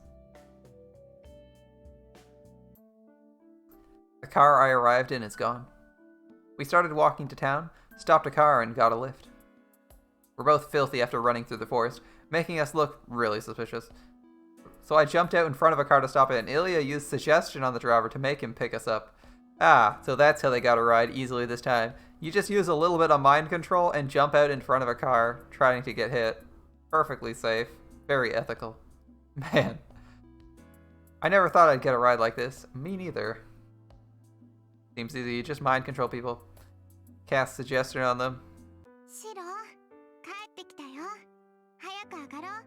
The car I arrived in is gone. We started walking to town, stopped a car, and got a lift. We're both filthy after running through the forest, making us look really suspicious. So I jumped out in front of a car to stop it, and Ilya used suggestion on the driver to make him pick us up. Ah, so that's how they got a ride easily this time. You just use a little bit of mind control and jump out in front of a car, trying to get hit. Perfectly safe. Very ethical. Man. I never thought I'd get a ride like this. Me neither. Seems easy, you just mind control people. Cast suggestion on them. シロ、帰ってきたよ。早く上がろう。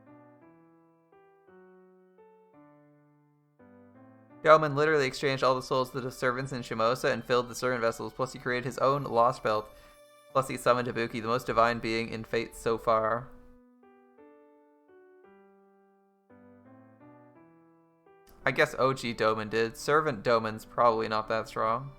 Yeoman literally exchanged all the souls of the servants in Shimosa and filled the servant vessels, plus he created his own lost belt. Plus he summoned Ibuki, the most divine being in Fate so far. I guess OG Doman did. Servant Doman's probably not that strong.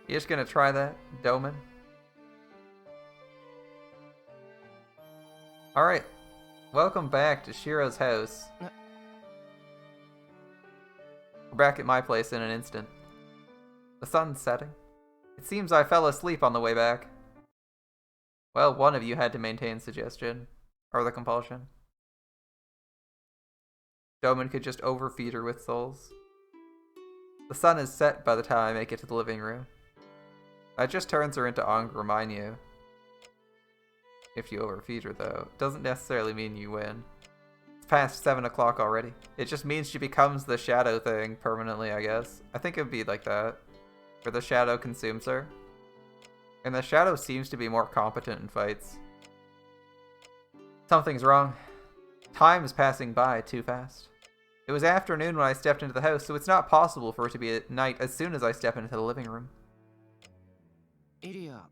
You just gonna try that, Doman? Alright. Welcome back to Shiro's house. We're back at my place in an instant. The sun's setting. It seems I fell asleep on the way back. Well, one of you had to maintain suggestion. Or the compulsion. Doman could just overfeed her with souls. The sun is set by the time I make it to the living room. That just turns her into Angramanyu. If you overfeed her, though. Doesn't necessarily mean you win. It's past 7 o'clock already. It just means she becomes the shadow thing permanently, I guess. I think it would be like that. Where the shadow consumes her. And the shadow seems to be more competent in fights. Something's wrong. Time is passing by too fast. It was afternoon when I stepped into the house, so it's not possible for it to be at night as soon as I step into the living room. イリア、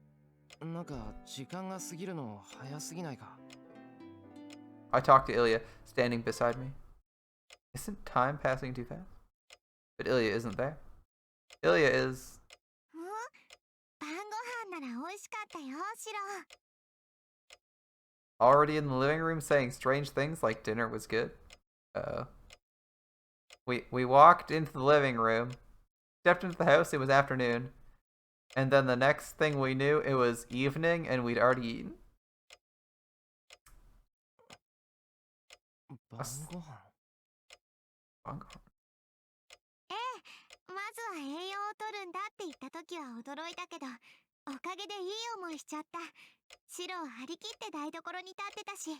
なんか時間が過ぎるの早すぎないか? I talked to Ilya, standing beside me. Isn't time passing too fast? But Ilya isn't there. Ilya is... 晩ご飯なら美味しかったよ、シロ。 already in the living room saying strange things like dinner was good. We walked into the living room, stepped into the house, it was afternoon. And then the next thing we knew, it was evening and we'd already eaten. 晩ご飯? ええ、まずは栄養を取るんだって言った時は驚いたけど、おかげでいい思いしちゃった。シロを張り切って台所に立ってたし。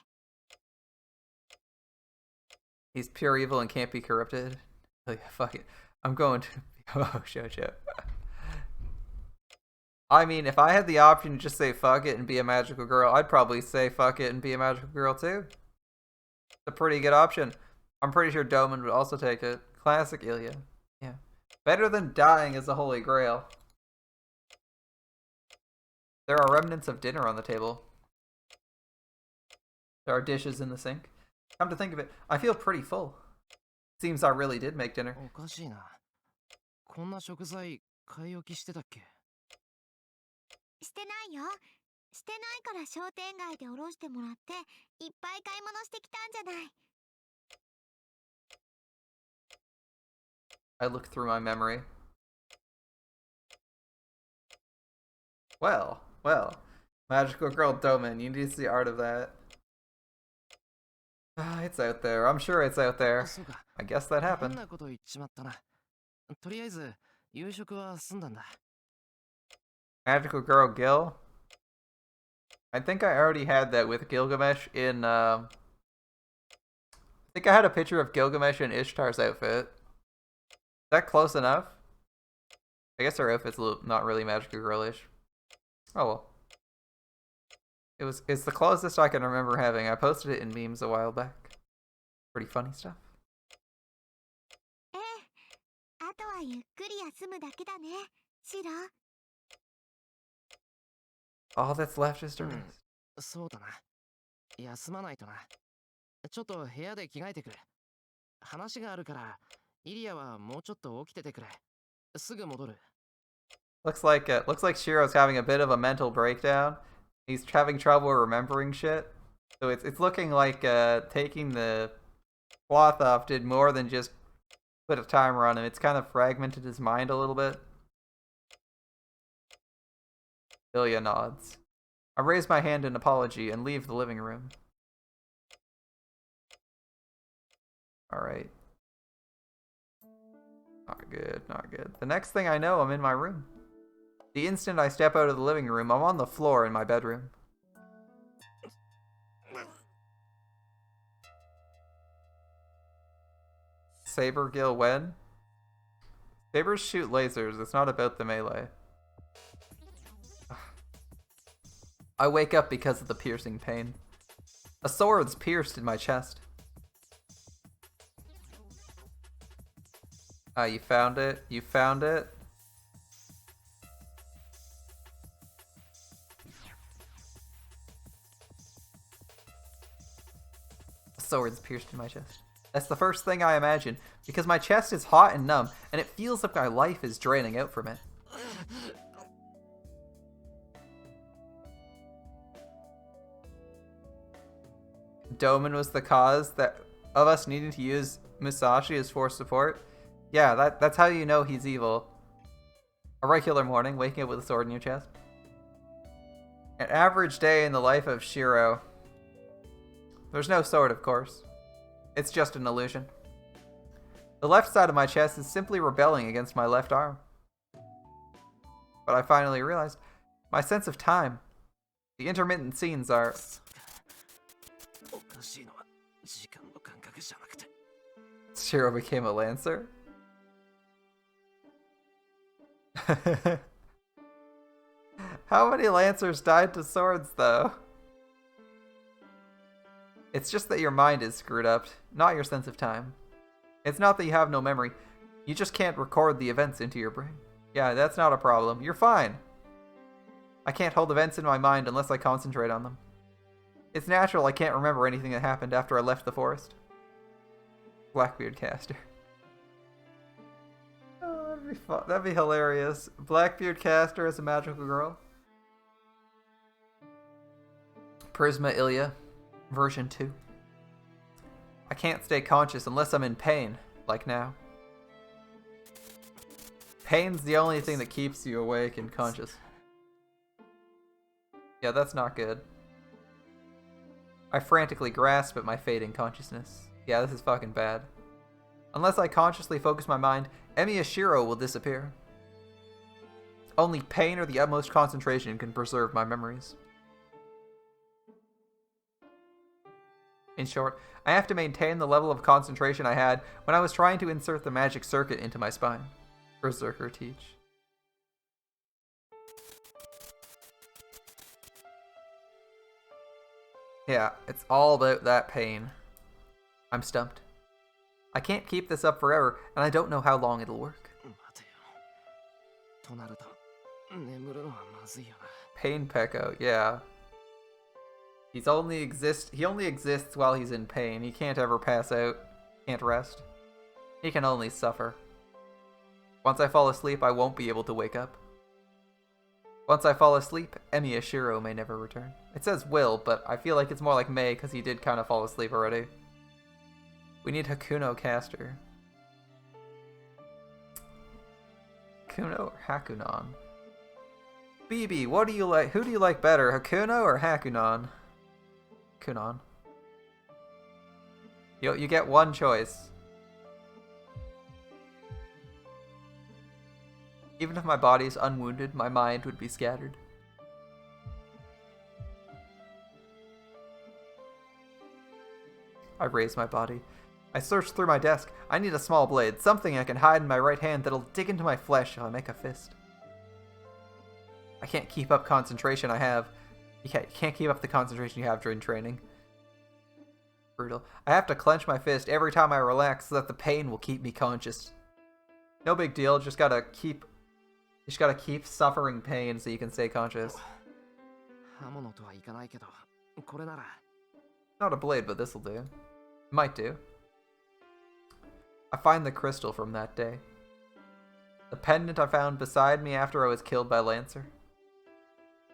He's pure evil and can't be corrupted. Like, fuck it. I'm going to... Oh, Shoujo. I mean, if I had the option to just say fuck it and be a magical girl, I'd probably say fuck it and be a magical girl too. It's a pretty good option. I'm pretty sure Doman would also take it. Classic Ilya. Yeah. Better than dying as a holy grail. There are remnants of dinner on the table. There are dishes in the sink. Come to think of it, I feel pretty full. Seems I really did make dinner. おかしいな。こんな食材買い置きしてたっけ? してないよ。してないから商店街でおろしてもらっていっぱい買い物してきたんじゃない。 I look through my memory. Well. Magical Girl Doman, you need to see the art of that. It's out there. I'm sure it's out there. I guess that 変 happened. なこと言っちまったな。とりあえず夕食は済んだんだ。 Magical Girl Gil? I think I already had that with Gilgamesh in, I think I had a picture of Gilgamesh in Ishtar's outfit. Is that close enough? I guess her outfit's not really Magical Girlish. Oh well. It's the closest I can remember having. I posted it in memes a while back. Pretty funny stuff. ええ、あとはゆっくり休むだけだね、シロ。 All that's left is to rest. そうだな。休まないとな。ちょっと部屋で着替えてくる。話があるから、イリアはもうちょっと起きててくれ。すぐ戻る。 Looks like Shiro's having a bit of a mental breakdown. He's having trouble remembering shit. So it's looking like taking the cloth off did more than just put a timer on him. It's kind of fragmented his mind a little bit. Ilya nods. I raise my hand in apology and leave the living room. Alright. Not good, not good. The next thing I know, I'm in my room. The instant I step out of the living room, I'm on the floor in my bedroom. Saber Gil when? Sabers shoot lasers, it's not about the melee. I wake up because of the piercing pain. A sword's pierced in my chest. You found it? You found it? A sword's pierced in my chest. That's the first thing I imagine, because my chest is hot and numb, and it feels like my life is draining out from it. Doman was the cause of us needing to use Musashi as force support? Yeah, that's how you know he's evil. A regular morning, waking up with a sword in your chest. An average day in the life of Shiro. There's no sword, of course. It's just an illusion. The left side of my chest is simply rebelling against my left arm. But I finally realized my sense of time. The intermittent scenes are... Shiro became a lancer? How many lancers died to swords, though? It's just that your mind is screwed up, not your sense of time. It's not that you have no memory. You just can't record the events into your brain. Yeah, that's not a problem. You're fine. I can't hold events in my mind unless I concentrate on them. It's natural I can't remember anything that happened after I left the forest. Blackbeard caster. Oh, that'd be fun. That'd be hilarious. Blackbeard caster as a magical girl. Prisma Ilya, version 2. I can't stay conscious unless I'm in pain, like now. Pain's the only thing that keeps you awake and conscious. Yeah, that's not good. I frantically grasp at my fading consciousness. Yeah, this is fucking bad. Unless I consciously focus my mind, Emiya Shiro will disappear. Only pain or the utmost concentration can preserve my memories. In short, I have to maintain the level of concentration I had when I was trying to insert the magic circuit into my spine. Berserker teach. Yeah, it's all about that pain. I'm stumped. I can't keep this up forever, and I don't know how long it'll work. Pain Peko, yeah. He only exists while he's in pain. He can't ever pass out. Can't rest. He can only suffer. Once I fall asleep, I won't be able to wake up. Once I fall asleep, Emiya Shiro may never return. It says will, but I feel like it's more like may because he did kind of fall asleep already. We need Hakuno caster. Hakuno or Hakunon? BB, what do you like? Who do you like better, Hakuno or Hakunon? Hakunon. You get one choice. Even if my body's unwounded, my mind would be scattered. I raise my body. I search through my desk. I need a small blade, something I can hide in my right hand that'll dig into my flesh if I make a fist. I can't keep up concentration I have. You can't keep up the concentration you have during training. Brutal. I have to clench my fist every time I relax so that the pain will keep me conscious. No big deal, just gotta keep suffering pain so you can stay conscious. Not a blade, but this'll do. Might do. I find the crystal from that day. The pendant I found beside me after I was killed by Lancer.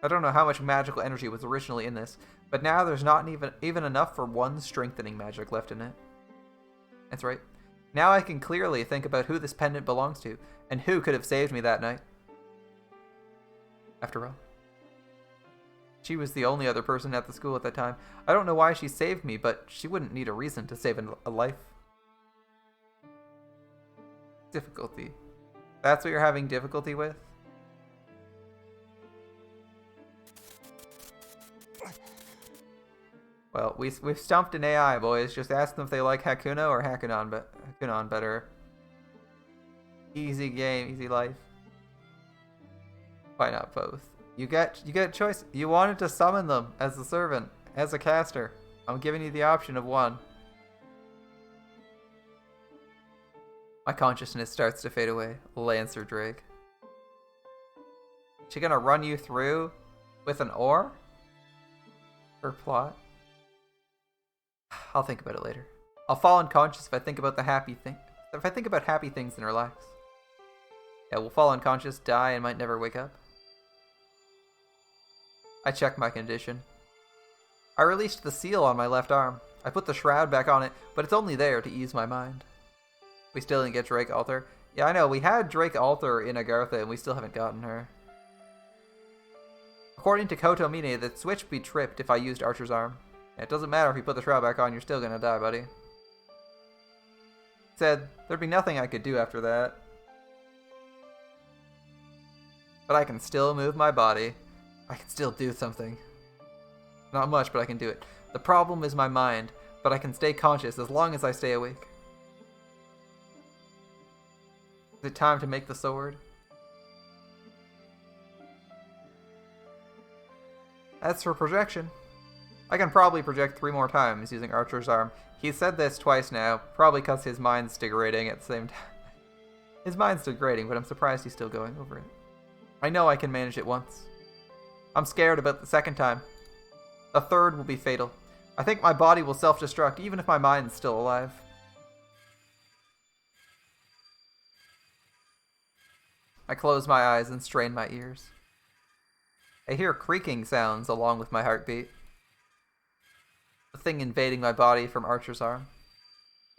I don't know how much magical energy was originally in this, but now there's not even enough for one strengthening magic left in it. That's right. Now I can clearly think about who this pendant belongs to, and who could have saved me that night. After all, she was the only other person at the school at that time. I don't know why she saved me, but she wouldn't need a reason to save a life. Difficulty. That's what you're having difficulty with? Well, we've stumped an AI, boys. Just ask them if they like Hakuno or Hakunon, but Hakunon better. Easy game, easy life. Why not both? You get a choice. You wanted to summon them as a servant, as a caster. I'm giving you the option of one. My consciousness starts to fade away. Lancer Drake. She gonna run you through with an ore? Her plot? I'll think about it later. I'll fall unconscious if I think about happy things and relax. Yeah, we'll fall unconscious, die, and might never wake up. I checked my condition. I released the seal on my left arm. I put the shroud back on it, but it's only there to ease my mind. We still didn't get Drake Alter. Yeah, I know, we had Drake Alter in Agartha and we still haven't gotten her. According to Kotomine, the switch would be tripped if I used Archer's arm. It doesn't matter if you put the shroud back on, you're still gonna die, buddy. Said there'd be nothing I could do after that. But I can still move my body. I can still do something. Not much, but I can do it. The problem is my mind, but I can stay conscious as long as I stay awake. Is it time to make the sword? As for projection, I can probably project 3 more times using Archer's arm. He said this twice now, probably because his mind's degrading at the same time. His mind's degrading, but I'm surprised he's still going over it. I know I can manage it once. I'm scared about the second time. A third will be fatal. I think my body will self-destruct even if my mind's still alive. I close my eyes and strain my ears. I hear creaking sounds along with my heartbeat. The thing invading my body from Archer's arm.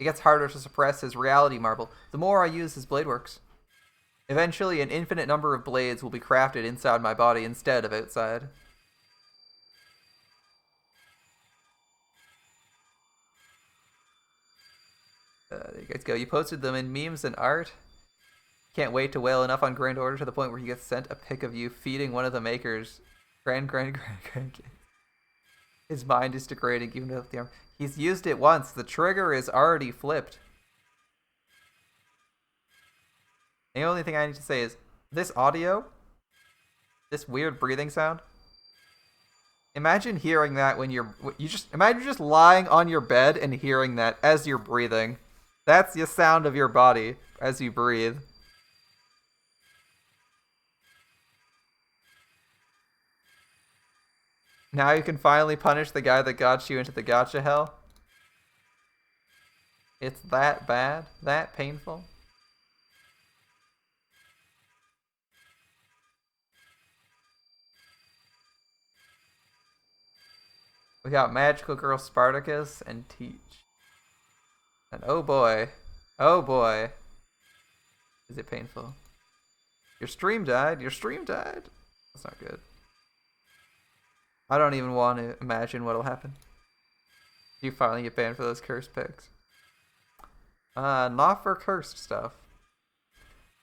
It gets harder to suppress his reality marble the more I use his blade works. Eventually, an infinite number of blades will be crafted inside my body instead of outside. There you guys go. You posted them in memes and art. Can't wait to wail enough on Grand Order to the point where he gets sent a pic of you feeding one of the makers. Grand. His mind is degrading even without the arm. He's used it once. The trigger is already flipped. The only thing I need to say is, this audio, this weird breathing sound, imagine hearing that when imagine just lying on your bed and hearing that as you're breathing. That's the sound of your body as you breathe. Now you can finally punish the guy that got you into the gacha hell. It's that bad? That painful? We got Magical Girl Spartacus and Teach. And oh boy, is it painful. Your stream died? That's not good. I don't even want to imagine what'll happen. You finally get banned for those cursed pics. Not for cursed stuff.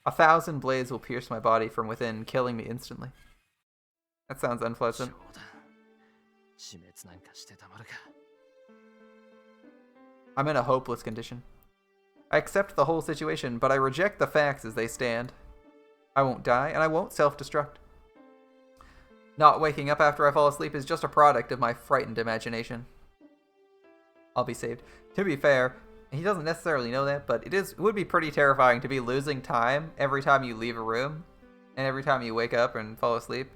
1,000 blades will pierce my body from within, killing me instantly. That sounds unpleasant. I'm in a hopeless condition. I accept the whole situation, but I reject the facts as they stand. I won't die, and I won't self-destruct. Not waking up after I fall asleep is just a product of my frightened imagination. I'll be saved. To be fair, he doesn't necessarily know that, but it would be pretty terrifying to be losing time every time you leave a room, and every time you wake up and fall asleep.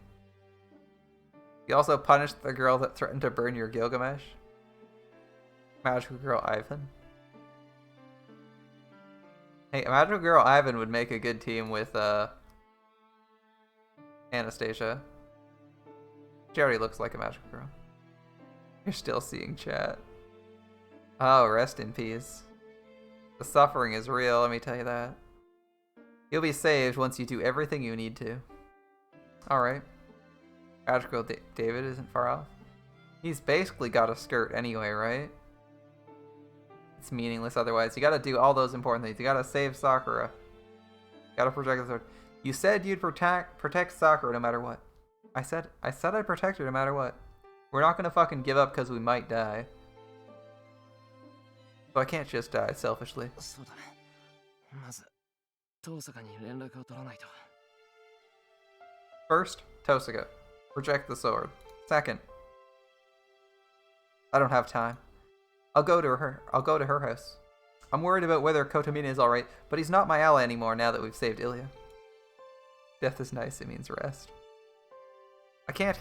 You also punished the girl that threatened to burn your Gilgamesh. Magical Girl Ivan. Hey, Magical Girl Ivan would make a good team with Anastasia. She already looks like a magical girl. You're still seeing chat. Oh, rest in peace. The suffering is real, let me tell you that. You'll be saved once you do everything you need to. Alright. Magical David isn't far off. He's basically got a skirt anyway, right? It's meaningless otherwise. You gotta do all those important things. You gotta save Sakura. You gotta protect the sword. You said you'd protect Sakura no matter what. I said I'd protect her no matter what. We're not gonna fucking give up because we might die. So I can't just die selfishly. そうだね。まず、遠坂に連絡を取らないと。 First, Tosaka. Reject the sword. Second, I don't have time. I'll go to her house. I'm worried about whether Kotomine is alright, but he's not my ally anymore now that we've saved Ilya. Death is nice, it means rest. I can't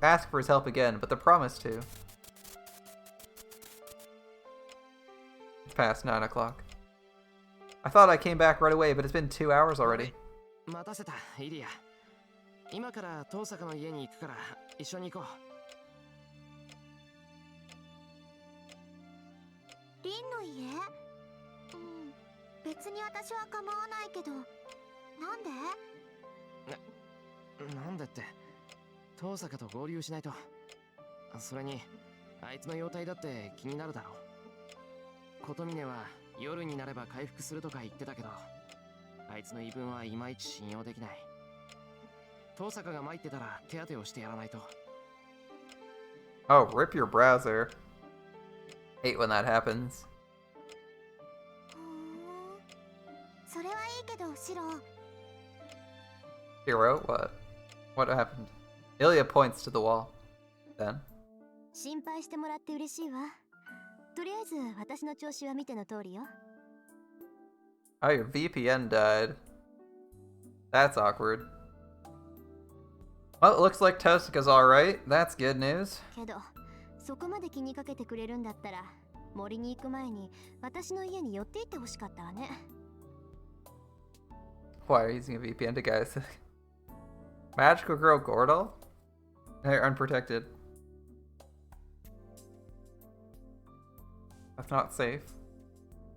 ask for his help again, but the promise to. It's past 9 o'clock. I thought I came back right away, but it's been 2 hours already. 待たせた、イリア。今から遠坂の家に行くから一緒に行こう。リンの家？別に私は構わないけど、なんで？なんでって、遠坂と合流しないと。それに、あいつの容体だって気になるだろう。琴峰は夜になれば回復するとか言ってたけど、あいつの言い分はいまいち信用できない。遠坂が参ってたら手当てをしてやらないと。Oh, rip your browser. Hate when that happens. それはいいけど、シロ。 Hero? What happened? Ilya points to the wall. Then? 心配してもらって嬉しいわ。とりあえず私の調子は見ての通りよ。Oh, your VPN died. That's awkward. Well, it looks like Tosaka's alright. That's good news. けど、そこまで気にかけてくれるんだったら、森に行く前に私の家に寄っていってほしかったわね。Why are you using a VPN to guys? Magical Girl Gordel? They're unprotected. That's not safe.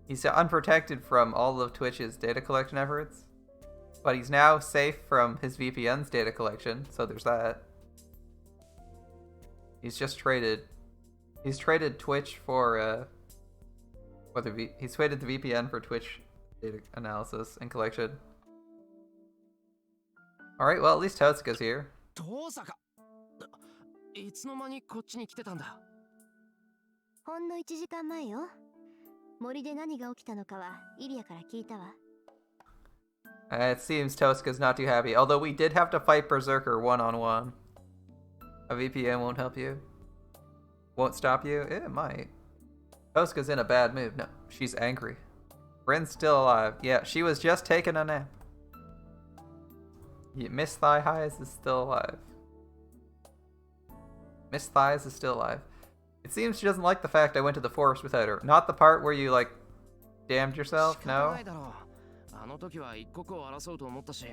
He's unprotected from all of Twitch's data collection efforts. But he's now safe from his VPN's data collection, so there's that. He's just traded... He's traded Twitch for, he's traded the VPN for Twitch data analysis and collection. Alright, well, at least Totsuka's here. 遠坂。いつの間にこっちに来てたんだ。ほんの1時間前よ。森で何が起きたのかはイリアから聞いたわ。It seems Tosaka's not too happy, although we did have to fight Berserker one-on-one. A VPN won't help you. Won't stop you? It might. Tosaka's in a bad mood. No, she's angry. Bryn's still alive. Yeah, she was just taking a nap. Miss Thigh Highs is still alive. Miss Thighs is still alive. It seems she doesn't like the fact I went to the forest without her. Not the part where you, like, damned yourself? No? あの時は一刻を争うと思ったし、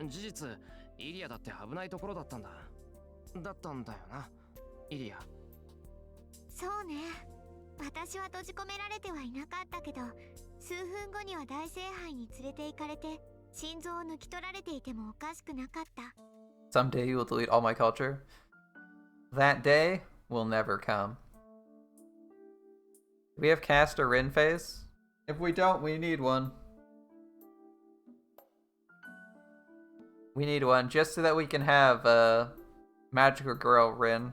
事実、イリアだって危ないところだったんだ。だったんだよな、イリア。そうね。私は閉じ込められてはいなかったけど、数分後には大聖杯に連れて行かれて、心臓を抜き取られていてもおかしくなかった。Someday you will delete all my culture. That day will never come. Do we have cast a Rin phase? If we don't, we need one. We need one just so that we can have Magical Girl Rin.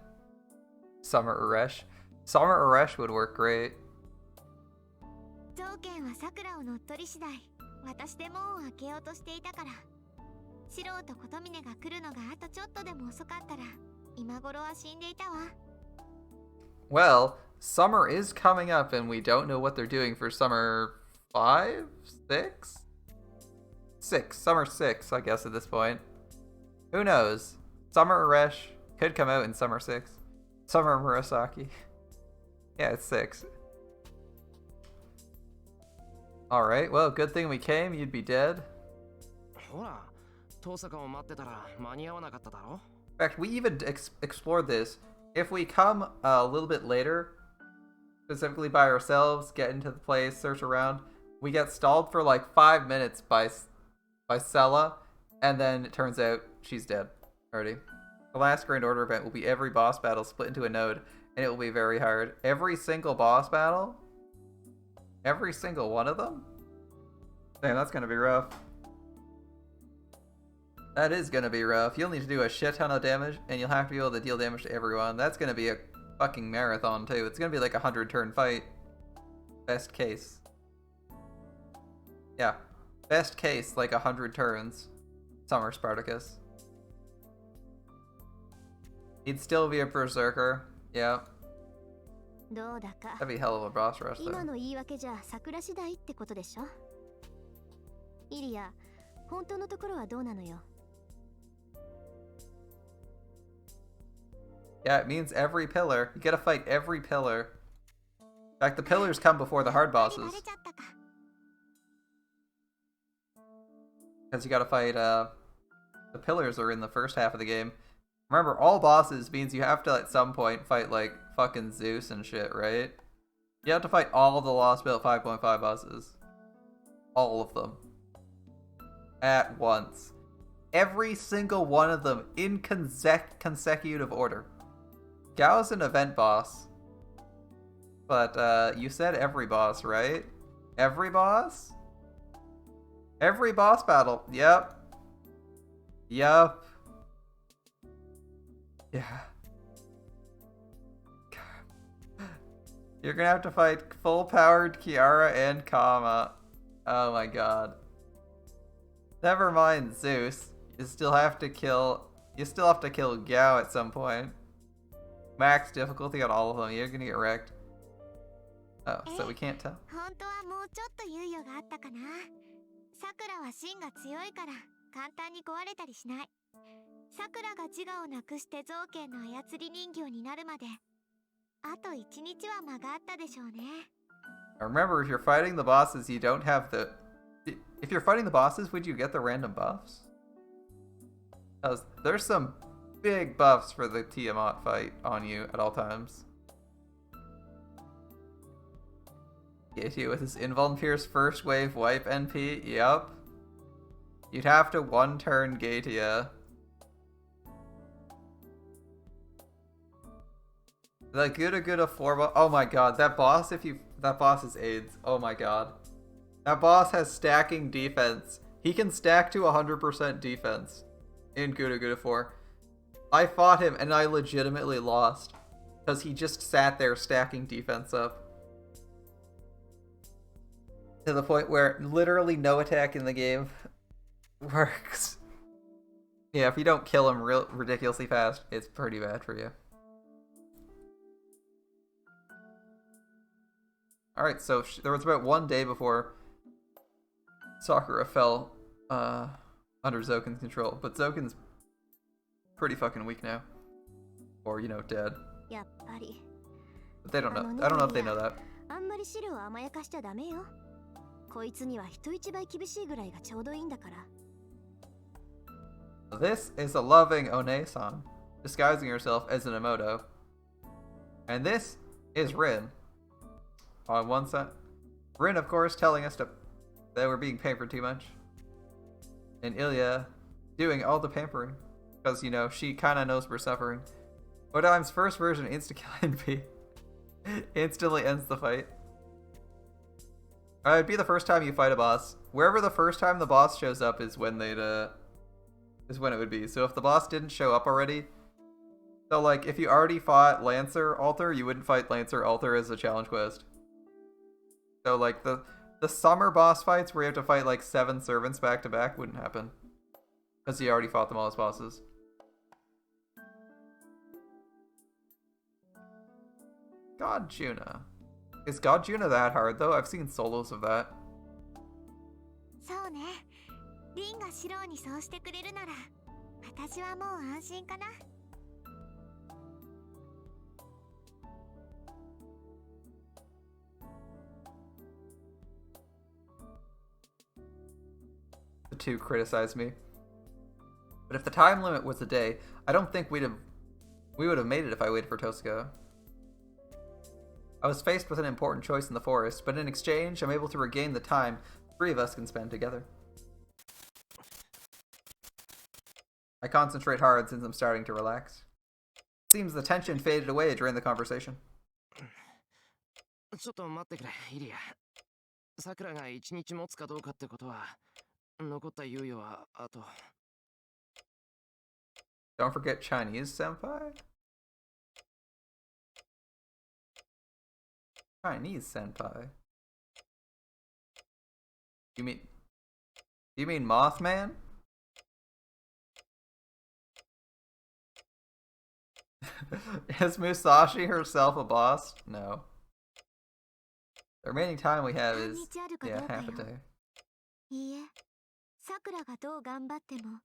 Summer Uresh. Summer Uresh would work great. 条件は桜を乗っ取り次第。私で門を開けようとしていたから。素人琴峰が来るのがあとちょっとでも遅かったら、今頃は死んでいたわ。Well, summer is coming up and we don't know what they're doing for summer 5? 6? 6. Summer 6, I guess, at this point. Who knows? Summer Uresh could come out in summer 6. Summer Murasaki. Yeah, it's 6. Alright, well, good thing we came. You'd be dead. ほら、遠坂を待ってたら間に合わなかっただろ。In fact, we even explored this. If we come a little bit later, specifically by ourselves, get into the place, search around, we get stalled for like 5 minutes by Sella, and then it turns out she's dead already. The last Grand Order event will be every boss battle split into a node, and it will be very hard. Every single boss battle? Every single one of them? Damn, that's gonna be rough. That is gonna be rough. You'll need to do a shit ton of damage, and you'll have to be able to deal damage to everyone. That's gonna be a fucking marathon, too. It's gonna be like a 100-turn fight. Best case. Yeah. Best case, like 100 turns. Summer Spartacus. He'd still be a berserker. Yeah. どうだか That'd be a hell of a boss rush, 今 though. の言い訳じゃ桜次第ってことでしょ。イリア、本当のところはどうなのよ。 Yeah, it means every pillar. You gotta fight every pillar. In fact, the pillars come before the hard バレ bosses. ちゃったか。 Because you gotta fight, the pillars are in the first half of the game. Remember, all bosses means you have to, at some point, fight, like, fucking Zeus and shit, right? You have to fight all the Lost Build 5.5 bosses. All of them. At once. Every single one of them in consecutive order. Gao's an event boss. But, you said every boss, right? Every boss? Every boss battle. Yep. Yep. Yeah. You're gonna have to fight full-powered Kiara and Kama. Oh my god. Never mind Zeus. You still have to kill Gao at some point. Max difficulty on all of them. You're gonna get wrecked. Oh, so we can't tell. 本当はもうちょっと猶予があったかな。桜は芯が強いから簡単に壊れたりしない。桜が自我をなくして造形の操り人形になるまであと1日は間があったでしょうね。 Remember, if you're fighting the bosses, you don't have the... If you're fighting the bosses, would you get the random buffs? There's some big buffs for the Tiamat fight on you at all times. Gatia with his Invuln Pierce first wave wipe NP, yep. You'd have to one-turn Gatia. The Guda 4 boss. Oh my god, that boss, that boss is AIDS. Oh my god. That boss has stacking defense. He can stack to 100% defense in Guda 4. I fought him and I legitimately lost. Because he just sat there stacking defense up. To the point where literally no attack in the game works. Yeah, if you don't kill him ridiculously fast, it's pretty bad for you. Alright, so there was about 1 day before Sakura fell under Zokin's control, but Zokin's pretty fucking weak now. Or, you know, dead. やっぱり But they don't know. I don't know if they know that. あんまり汁を甘やかしちゃダメよ。こいつには人一倍厳しいぐらいがちょうどいいんだから。 This is a loving One-san, disguising herself as an Emoto. And this is Rin. On one side. Rin, of course, telling us that we're being pampered too much. And Ilya doing all the pampering. Because, you know, she kind of knows we're suffering. Odaim's first version insta-kill NP instantly ends the fight. It'd be the first time you fight a boss. Wherever the first time the boss shows up is when is when it would be. So if the boss didn't show up already, so like if you already fought Lancer Alter, you wouldn't fight Lancer Alter as a challenge quest. So like the summer boss fights where you have to fight like 7 servants back to back wouldn't happen. Because you already fought them all as bosses. God Juna. Is God Juna that hard though? I've seen solos of that. そうね。リンがシローにそうしてくれるなら私はもう安心かな。 The two criticize me. But if the time limit was a day, I don't think we would have made it if I waited for Tosuko. I was faced with an important choice in the forest, but in exchange, I'm able to regain the time the three of us can spend together. I concentrate hard since I'm starting to relax. Seems the tension faded away during the conversation. ちょっと待ってくれ、イリア。さくらが一日持つかどうかってことは、残った猶予はあと。Don't forget Chinese, senpai? Chinese, senpai? You mean Mothman? Is Musashi herself a boss? No. The remaining time we have is, yeah, half a day. いいえ、さくらがどう頑張っても、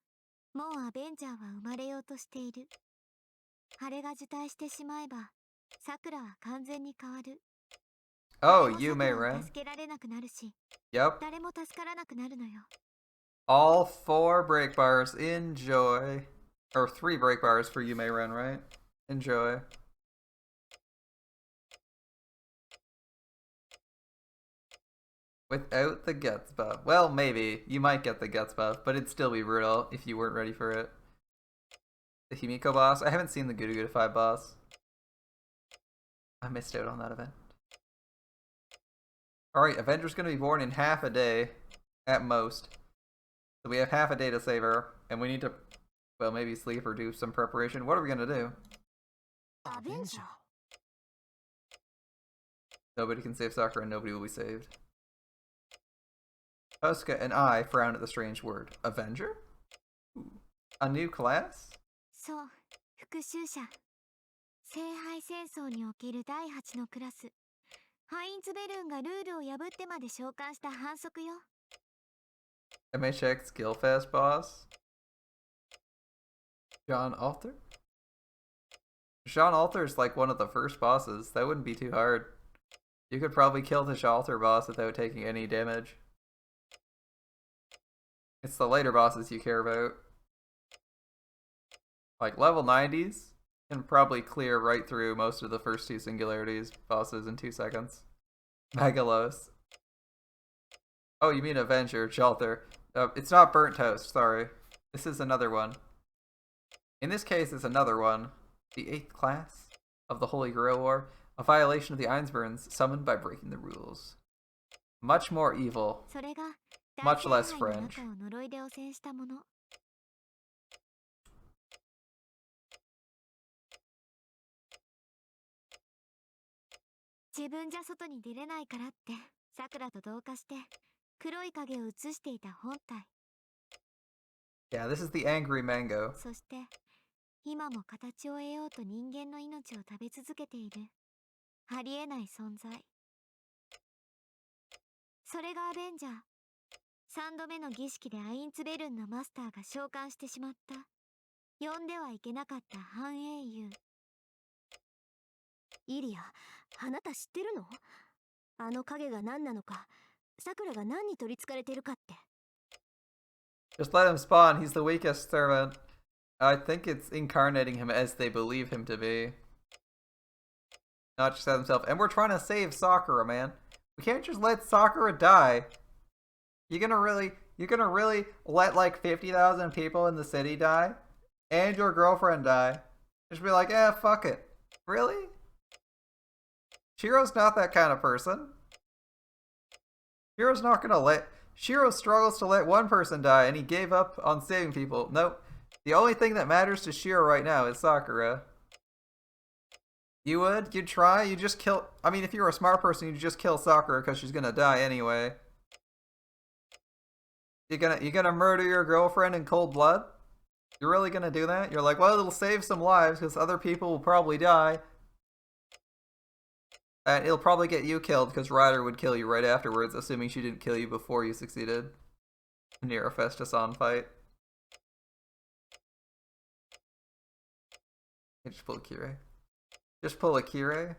もうアベンジャーは生まれようとしている。あれが受胎してしまえば、さくらは完全に変わる。Oh, you may run. 助けられなくなるし、 Yep. 誰も助からなくなるのよ。 All 4 break bars. Enjoy. Or 3 break bars for you may run, right? Enjoy. Without the guts buff. Well, maybe. You might get the guts buff, but it'd still be brutal if you weren't ready for it. The Himiko boss? I haven't seen the Gudu Gudu 5 boss. I missed out on that event. Alright, Avenger's gonna be born in half a day, at most. So we have half a day to save her, and we need to, well, maybe sleep or do some preparation. What are we gonna do? アベンジャー Nobody can save Sakura and nobody will be saved. Tosuka and I frown at the strange word. Avenger? Ooh. A new class? そう、復讐者。聖杯戦争における第8のクラス。ハインズ・ベルンがルールを破ってまで召喚した反則よ。 MHX Skillfest boss? John Alter? John Alter is like one of the first bosses. That wouldn't be too hard. You could probably kill the Alter boss without taking any damage. It's the later bosses you care about. Like level 90s can probably clear right through most of the first 2 singularities bosses in 2 seconds. Megalos. Oh, you mean Avenger, Jalter. It's not Burnt Toast, sorry. This is another one. In this case, it's another one. The 8th class of the Holy Grail War. A violation of the Einsburns summoned by breaking the rules. Much more evil. それが Much 大 less 聖杯の French. 中を呪いで汚染したもの。自分じゃ外に出れないからってさくらと同化して黒い影を映していた本体。 Yeah, this is the Angry Mango. そして今も形を得ようと人間の命を食べ続けているありえない存在。それがアベンジャー。3度目の儀式でアインツベルンのマスターが召喚してしまった呼んではいけなかった半英雄。イリア、あなた知ってるの？あの影が何なのか、さくらが何に取りつかれてるかって。 Just let him spawn, he's the weakest servant. I think it's incarnating him as they believe him to be. Not just as himself. And we're trying to save Sakura, man. We can't just let Sakura die. You're gonna really let like 50,000 people in the city die? And your girlfriend die? Just be like, eh, fuck it. Really? Shiro's not that kind of person. Shiro's not gonna let... Shiro struggles to let one person die, and he gave up on saving people. Nope. The only thing that matters to Shiro right now is Sakura. You would? You'd try? You'd just kill... I mean, if you were a smart person, you'd just kill Sakura because she's gonna die anyway. You gonna murder your girlfriend in cold blood? You're really gonna do that? You're like, well, it'll save some lives because other people will probably die. And it'll probably get you killed because Ryder would kill you right afterwards, assuming she didn't kill you before you succeeded. Near a Festus-on fight. Just pull a Kirei. Just pull a Kirei.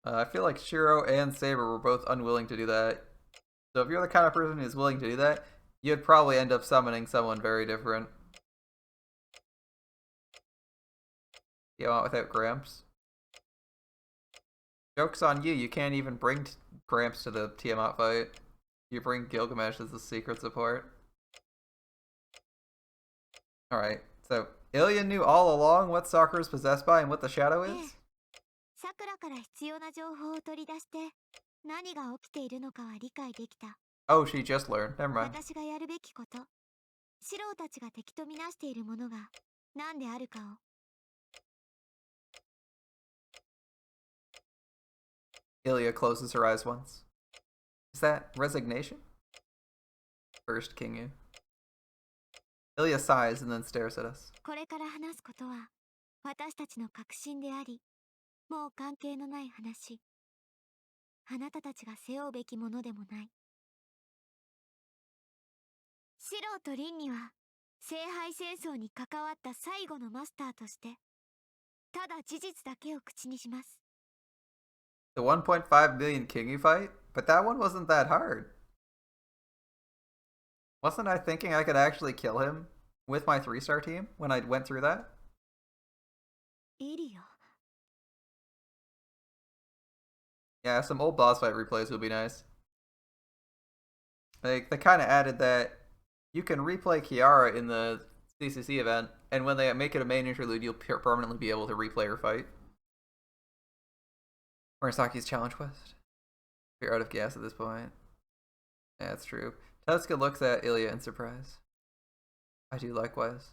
I feel like Shiro and Saber were both unwilling to do that. So if you're the kind of person who's willing to do that, you'd probably end up summoning someone very different. Tiamat without Gramps. Joke's on you, you can't even bring Gramps to the Tiamat fight. You bring Gilgamesh as the secret support. Alright, so Ilya knew all along what Sakura is possessed by and what the shadow is? さくらから必要な情報を取り出して何が起きているのかは理解できた。 Oh, she just learned. Never mind. 私がやるべきこと、シロたちが敵とみなしているものが何であるかを。 Ilya closes her eyes once. Is that resignation? First Kingu. Ilya sighs and then stares at us. これから話すことは私たちの確信であり、もう関係のない話。あなたたちが背負うべきものでもない。シロとリンには聖杯戦争に関わった最後のマスターとしてただ事実だけを口にします。 The 1.5 million Kingu fight? But that one wasn't that hard. Wasn't I thinking I could actually kill him with my 3-star team when I went through that? イリア。 Yeah, some old boss fight replays would be nice. Like, they kind of added that you can replay Kiara in the CCC event, and when they make it a main interlude, you'll permanently be able to replay her fight. Murasaki's challenge quest. You're out of gas at this point. Yeah, that's true. Tezuka looks at Ilya in surprise. I do likewise.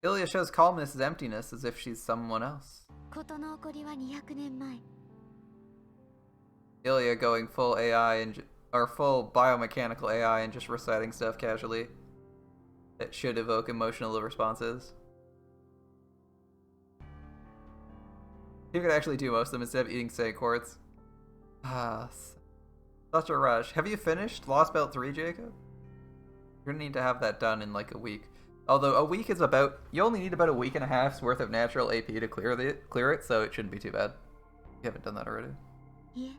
Ilya shows calmness as emptiness, as if she's someone else. 事の起こりは200年前。 Ilya going full AI or full biomechanical AI and just reciting stuff casually that should evoke emotional responses. You could actually do most of them instead of eating Sand Quartz. Ah, such a rush. Have you finished Lost Belt 3, Jacob? You're gonna need to have that done in like a week. Although a week is about, you only need about a week and a half's worth of natural AP to clear it, so it shouldn't be too bad. You haven't done that already. いえ、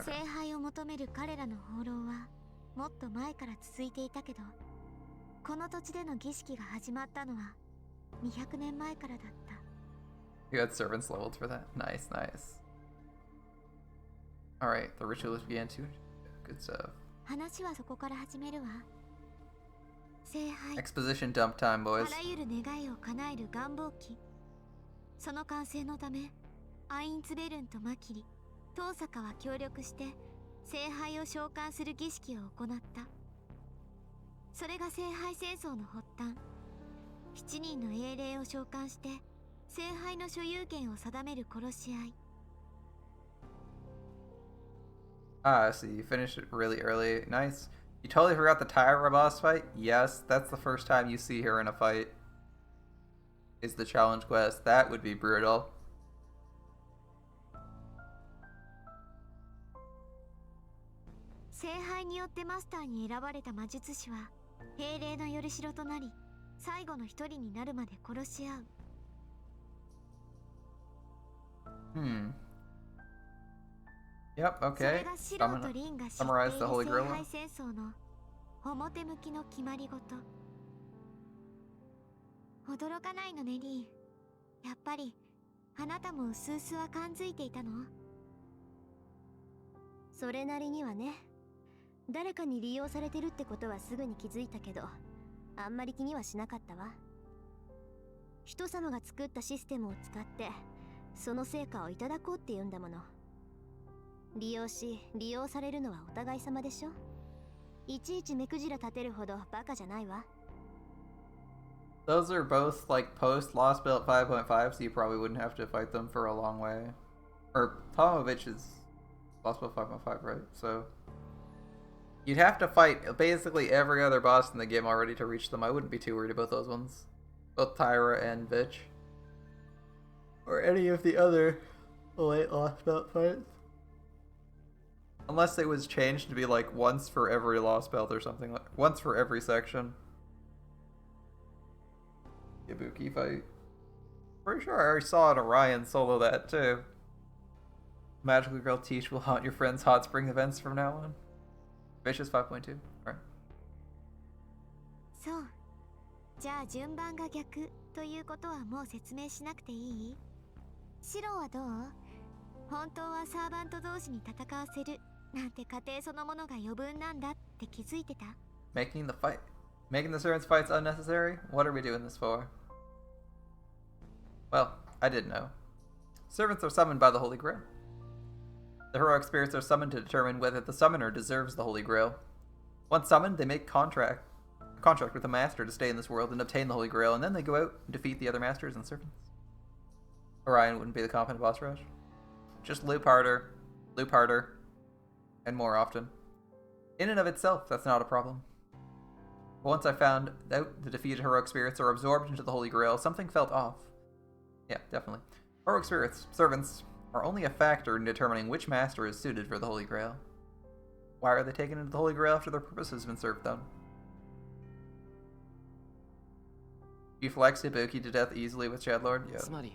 聖杯を求める彼らの放浪はもっと前から続いていたけど、この土地での儀式が始まったのは200年前からだった。 You had servants leveled for that. Nice, nice. Alright, the rituals began too. Good stuff. 話はそこから始めるわ。聖杯。 Exposition dump time, あ boys. らゆる願いを叶える願望旗。その完成のため、アインツベルンとマキリ、遠坂は協力して聖杯を召喚する儀式を行った。それが聖杯戦争の発端。7人の英霊を召喚して聖杯の所有権を定める殺し合い。 Ah, so you finished it really early. Nice. You totally forgot the Tyra boss fight? Yes, that's the first time you see her in a fight. Is the challenge quest. That would be brutal.「聖杯によってマスターに選ばれた魔術師は英霊のよりしろとなり、最後の一人になるまで殺し合う。 Yep, それ okay. がシローとリンが知っている summarize the Holy 聖 Grail. 杯戦争の表向きの決まり事。驚かないのねリー。やっぱりあなたもうすうすは感づいていたの？それなりにはね。誰かに利用されてるってことはすぐに気づいたけど、あんまり気にはしなかったわ。人様が作ったシステムを使ってその成果をいただこうって言うんだもの。利用し利用されるのはお互い様でしょ。いちいち目くじら立てるほどバカじゃないわ。 Those are both like post Lost Belt 5.5, so you probably wouldn't have to fight them for a long way. Or Tomovich is Lost Belt 5.5, right? So you'd have to fight basically every other boss in the game already to reach them. I wouldn't be too worried about those ones. Both Tyra and Vitch. Or any of the other late Lost Belt fights. Unless it was changed to be like once for every Lost Belt or something, like once for every section. Ibuki fight. Pretty sure I already saw an Orion solo that too. Magical Girl Teach will haunt your friends' hot spring events from now on. Vicious 5.2. Alright. そう。じゃあ順番が逆ということはもう説明しなくていい？シロはどう？本当はサーバント同士に戦わせるなんて過程そのものが余分なんだって気づいてた？ Making the servants' fights unnecessary? What are we doing this for? Well, I didn't know. Servants are summoned by the Holy Grail. The heroic spirits are summoned to determine whether the summoner deserves the Holy Grail. Once summoned, they make contract with the master to stay in this world and obtain the Holy Grail, and then they go out and defeat the other masters and servants. Orion wouldn't be the competent boss rush. Just loop harder, and more often. In and of itself, that's not a problem. But once I found out the defeated heroic spirits are absorbed into the Holy Grail, something felt off. Yeah, definitely. Heroic spirits, servants, are only a factor in determining which master is suited for the Holy Grail. Why are they taken into the Holy Grail after their purpose has been served done? You flex Ibuki to death easily with Shadlord? Yeah. つまり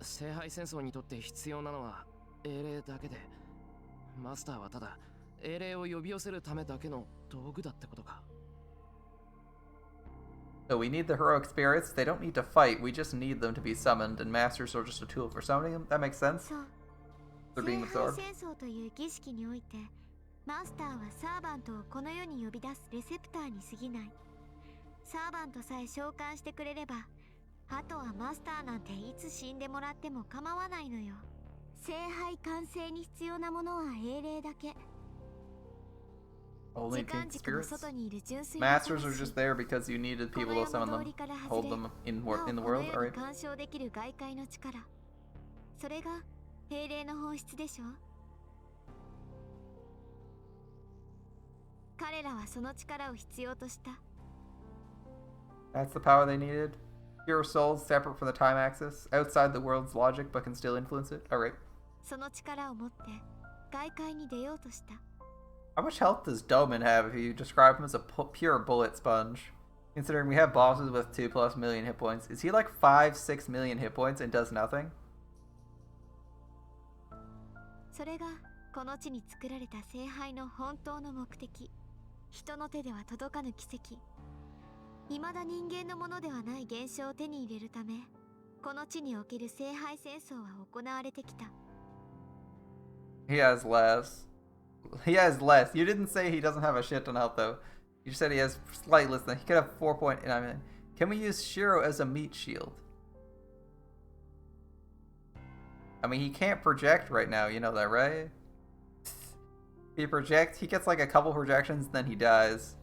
聖杯戦争にとって必要なのは英霊だけで、マスターはただ英霊を呼び寄せるためだけの道具だってことか。So we need the heroic spirits. They don't need to fight. We just need them to be summoned, and masters are just a tool for summoning them. That makes sense. そう。 They're 聖 being 杯 absorbed. 戦争という儀式においてマスターはサーバントをこの世に呼び出すレセプターに過ぎない。サーバントさえ召喚してくれれば、あとはマスターなんていつ死んでもらっても構わないのよ。聖杯完成に必要なものは英霊だけ。 Only 時間 king 軸の spirits. 外にいる純粋な Masters are just there because you needed こ people の to 世の summon 道 them, 理から hold 外れ them in なお the この world. 世に Alright. 干渉できる外界の力、それが英霊の本質でしょ。彼らはその力を必要とした。 That's the power they needed. Pure souls separate from the time axis, outside the world's logic but can still influence it. Alright. その力を持って外界に出ようとした。 How much health does Doman have if you describe him as a pure bullet sponge? Considering we have bosses with 2+ million hit points. Is he like 5-6 million hit points and does nothing? それがこの地に作られた聖杯の本当の目的。人の手では届かぬ奇跡。未だ人間のものではない現象を手に入れるため、この地における聖杯戦争は行われてきた。 He has less. He has less. You didn't say he doesn't have a shit ton of health though. You just said he has slightly less than. He could have 4 point. I mean, can we use Shiro as a meat shield? I mean, he can't project right now. You know that, right? If he projects, he gets like a couple projections, then he dies.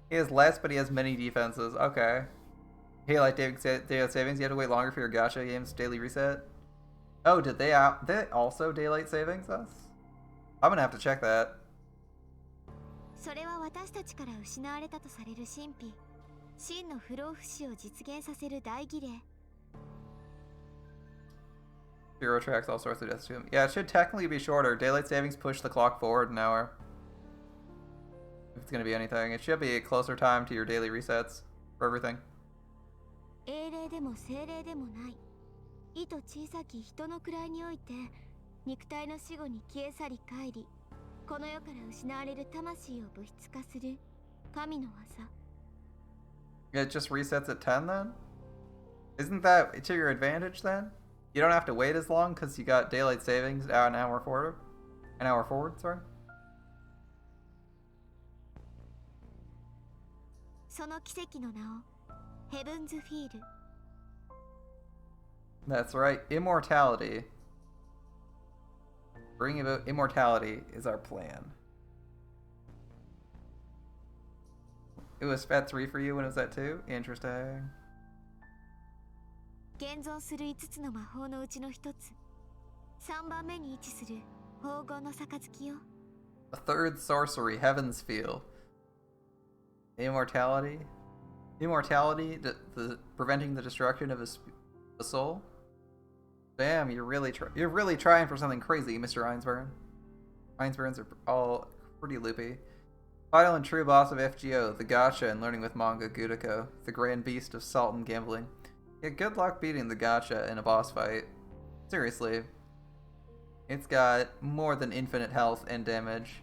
He has less, but he has many defenses. Okay. Hey, like Daylight Savings, you have to wait longer for your gacha game's daily reset. Oh, did they also Daylight Savings us? I'm gonna have to check that. それは私たちから失われたとされる神秘、真の不老不死を実現させる大儀礼。 Zero tracks all sorts of deaths to him. Yeah, it should technically be shorter. Daylight savings push the clock forward an hour. If it's gonna be anything. It should be a closer time to your daily resets for everything. 英霊でも精霊でもない。意図小さき人の位において、肉体の死後に消え去り帰り、この世から失われる魂を物質化する神の技。 It just resets at 10 then? Isn't that to your advantage then? You don't have to wait as long because you got daylight savings an hour forward. An hour forward, sorry. その奇跡の名をヘブンズフィール。 That's right, immortality. Bringing about immortality is our plan. It was at 3 for you when it was at 2? Interesting. 現存する5つの魔法のうちの1つ、3番目に位置する黄金の杯よ。 A third sorcery, Heaven's Feel. Immortality? Immortality, preventing the destruction of a soul? Damn, you're really trying for something crazy, Mr. Einsburn. Einsburns are all pretty loopy. Final and true boss of FGO, the gacha and learning with manga Gudako, the grand beast of salt and gambling. Yeah, good luck beating the gacha in a boss fight. Seriously. It's got more than infinite health and damage,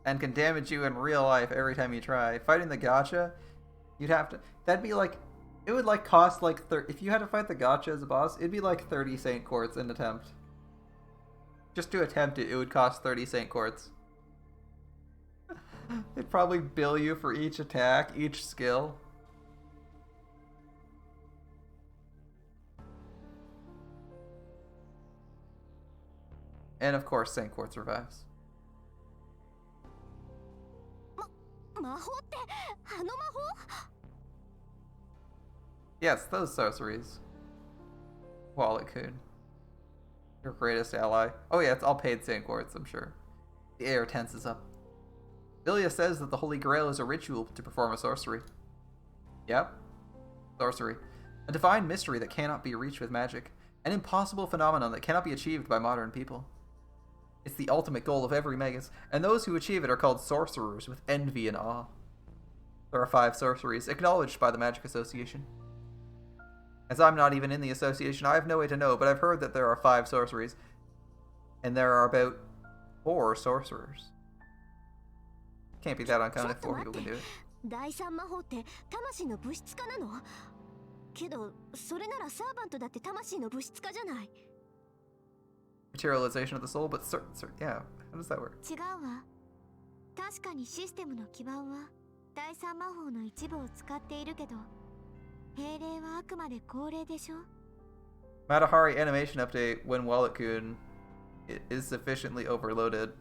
and can damage you in real life every time you try. Fighting the gacha, you'd have to. That'd be like, it would like cost like if you had to fight the gacha as a boss, it'd be like 30 Saint Quartz an attempt. Just to attempt it, it would cost 30 Saint Quartz. It'd probably bill you for each attack, each skill. And of course, Saint Quartz revives. 魔法ってあの魔法？ Yes, those sorceries. Wallet-kun. Your greatest ally. Oh yeah, it's all paid Saint Quartz, I'm sure. The air tenses up. Vilya says that the Holy Grail is a ritual to perform a sorcery. Yep. Sorcery. A divine mystery that cannot be reached with magic. An impossible phenomenon that cannot be achieved by modern people. It's the ultimate goal of every magus, and those who achieve it are called sorcerers with envy and awe. There are 5 sorceries, acknowledged by the Magic Association. As I'm not even in the association, I have no way to know, but I've heard that there are 5 sorceries, and there are about 4 sorcerers. Can't be that uncommon if 4 people can do it. 第三魔法って魂の物質化なの？けどそれならサーバントだって魂の物質化じゃない。 Materialization of the soul, but yeah, how does that work? 違うわ。確かにシステムの基盤は第三魔法の一部を使っているけど、命令はあくまで恒例でしょ。 Matahari animation update when Wallet-kun is sufficiently overloaded.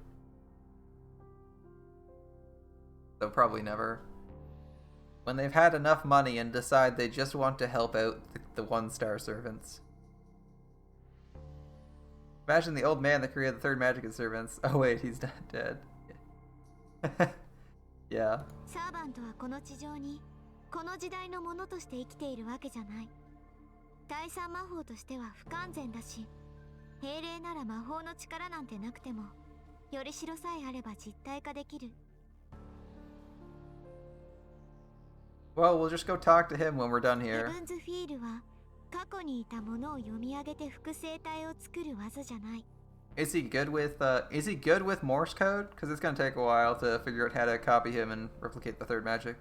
So probably never. When they've had enough money and decide they just want to help out the 1-star servants. Imagine the old man that created the 3rd Magic servants. Oh wait, he's not dead. Yeah. サーバントはこの地上にこの時代のものとして生きているわけじゃない。第三魔法としては不完全だし、命令なら魔法の力なんてなくても、よりしろさえあれば実体化できる。 Well, we'll just go talk to him when we're done ヘ here. ブンズフィールは過去にいたものを読み上げて複製体を作る技じゃない。 Is he good with Morse code? Because it's gonna take a while to figure out how to copy him and replicate the 3rd magic.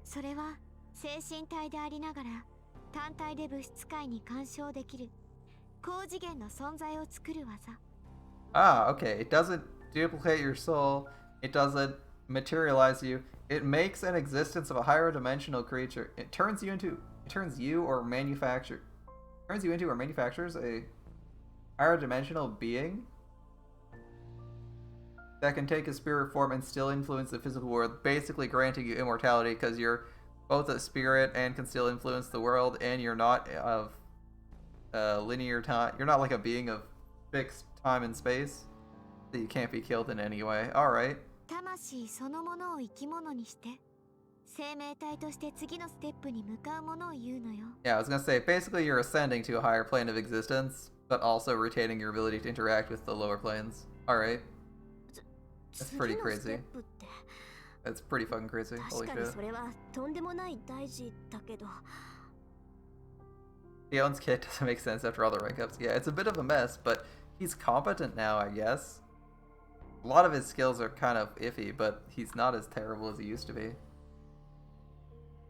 それは精神体でありながら単体で物質界に干渉できる高次元の存在を作る技。 Ah, okay. It doesn't duplicate your soul. It doesn't materialize you. It makes an existence of a higher dimensional creature. It turns you into or manufactures a higher dimensional being that can take a spirit form and still influence the physical world, basically granting you immortality because you're both a spirit and can still influence the world, and you're not of linear time. You're not like a being of fixed time and space, so you can't be killed in any way. Alright. 魂そのものを生き物にして生命体として次のステップに向かうものを言うのよ。 Yeah, I was gonna say, basically you're ascending to a higher plane of existence, but also retaining your ability to interact with the lower planes. Alright. That's pretty 次のステ crazy. ップって That's pretty fucking crazy. 確 Holy かに shit. それはとんでもない大事だけど。 Leon's kit doesn't make sense after all the rank ups. Yeah, it's a bit of a mess, but he's competent now, I guess. A lot of his skills are kind of iffy, but he's not as terrible as he used to be.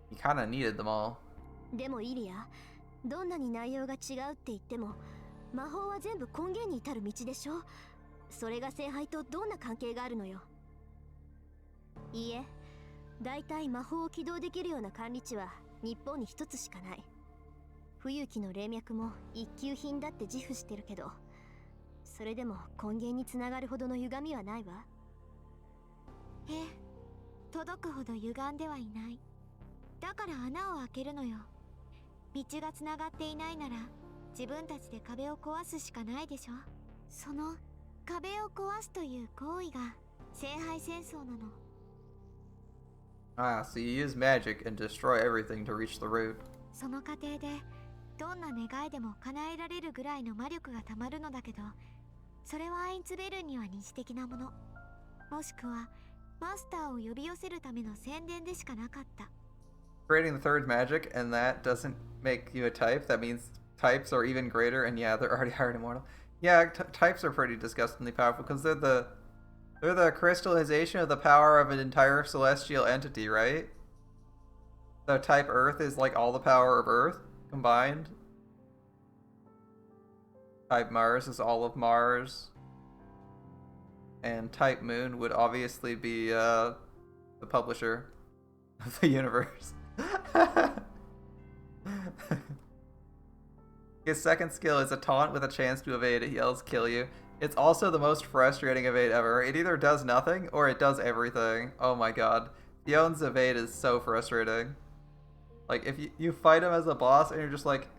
He kind of needed them all. でもイリア、どんなに内容が違うって言っても魔法は全部根源に至る道でしょ。それが聖杯とどんな関係があるのよ。いいえ、だいたい魔法を起動できるような管理地は日本に一つしかない。冬季の霊脈も一級品だって自負してるけど、それでも根源につながるほどの歪みはないわ。ええ、届くほど歪んではいない。だから穴を開けるのよ。道がつながっていないなら自分たちで壁を壊すしかないでしょ。その壁を壊すという行為が聖杯戦争なの。 Ah, so you use magic and destroy everything to reach the root. その過程でどんな願いでも叶えられるぐらいの魔力がたまるのだけど、それはアインツベルンには二次的なもの、もしくはマスターを呼び寄せるための宣伝でしかなかった。 Creating the 3rd magic, and that doesn't make you a type. That means types are even greater, and yeah, they're already higher than immortal. Yeah, types are pretty disgustingly powerful because they're the crystallization of the power of an entire celestial entity, right? So type Earth is like all the power of Earth combined. Type Mars is all of Mars. And type Moon would obviously be the publisher of the universe. His second skill is a taunt with a chance to evade. It yells kill you. It's also the most frustrating evade ever. It either does nothing or it does everything. Oh my god. Fion's evade is so frustrating. Like, if you fight him as a boss and you're just like,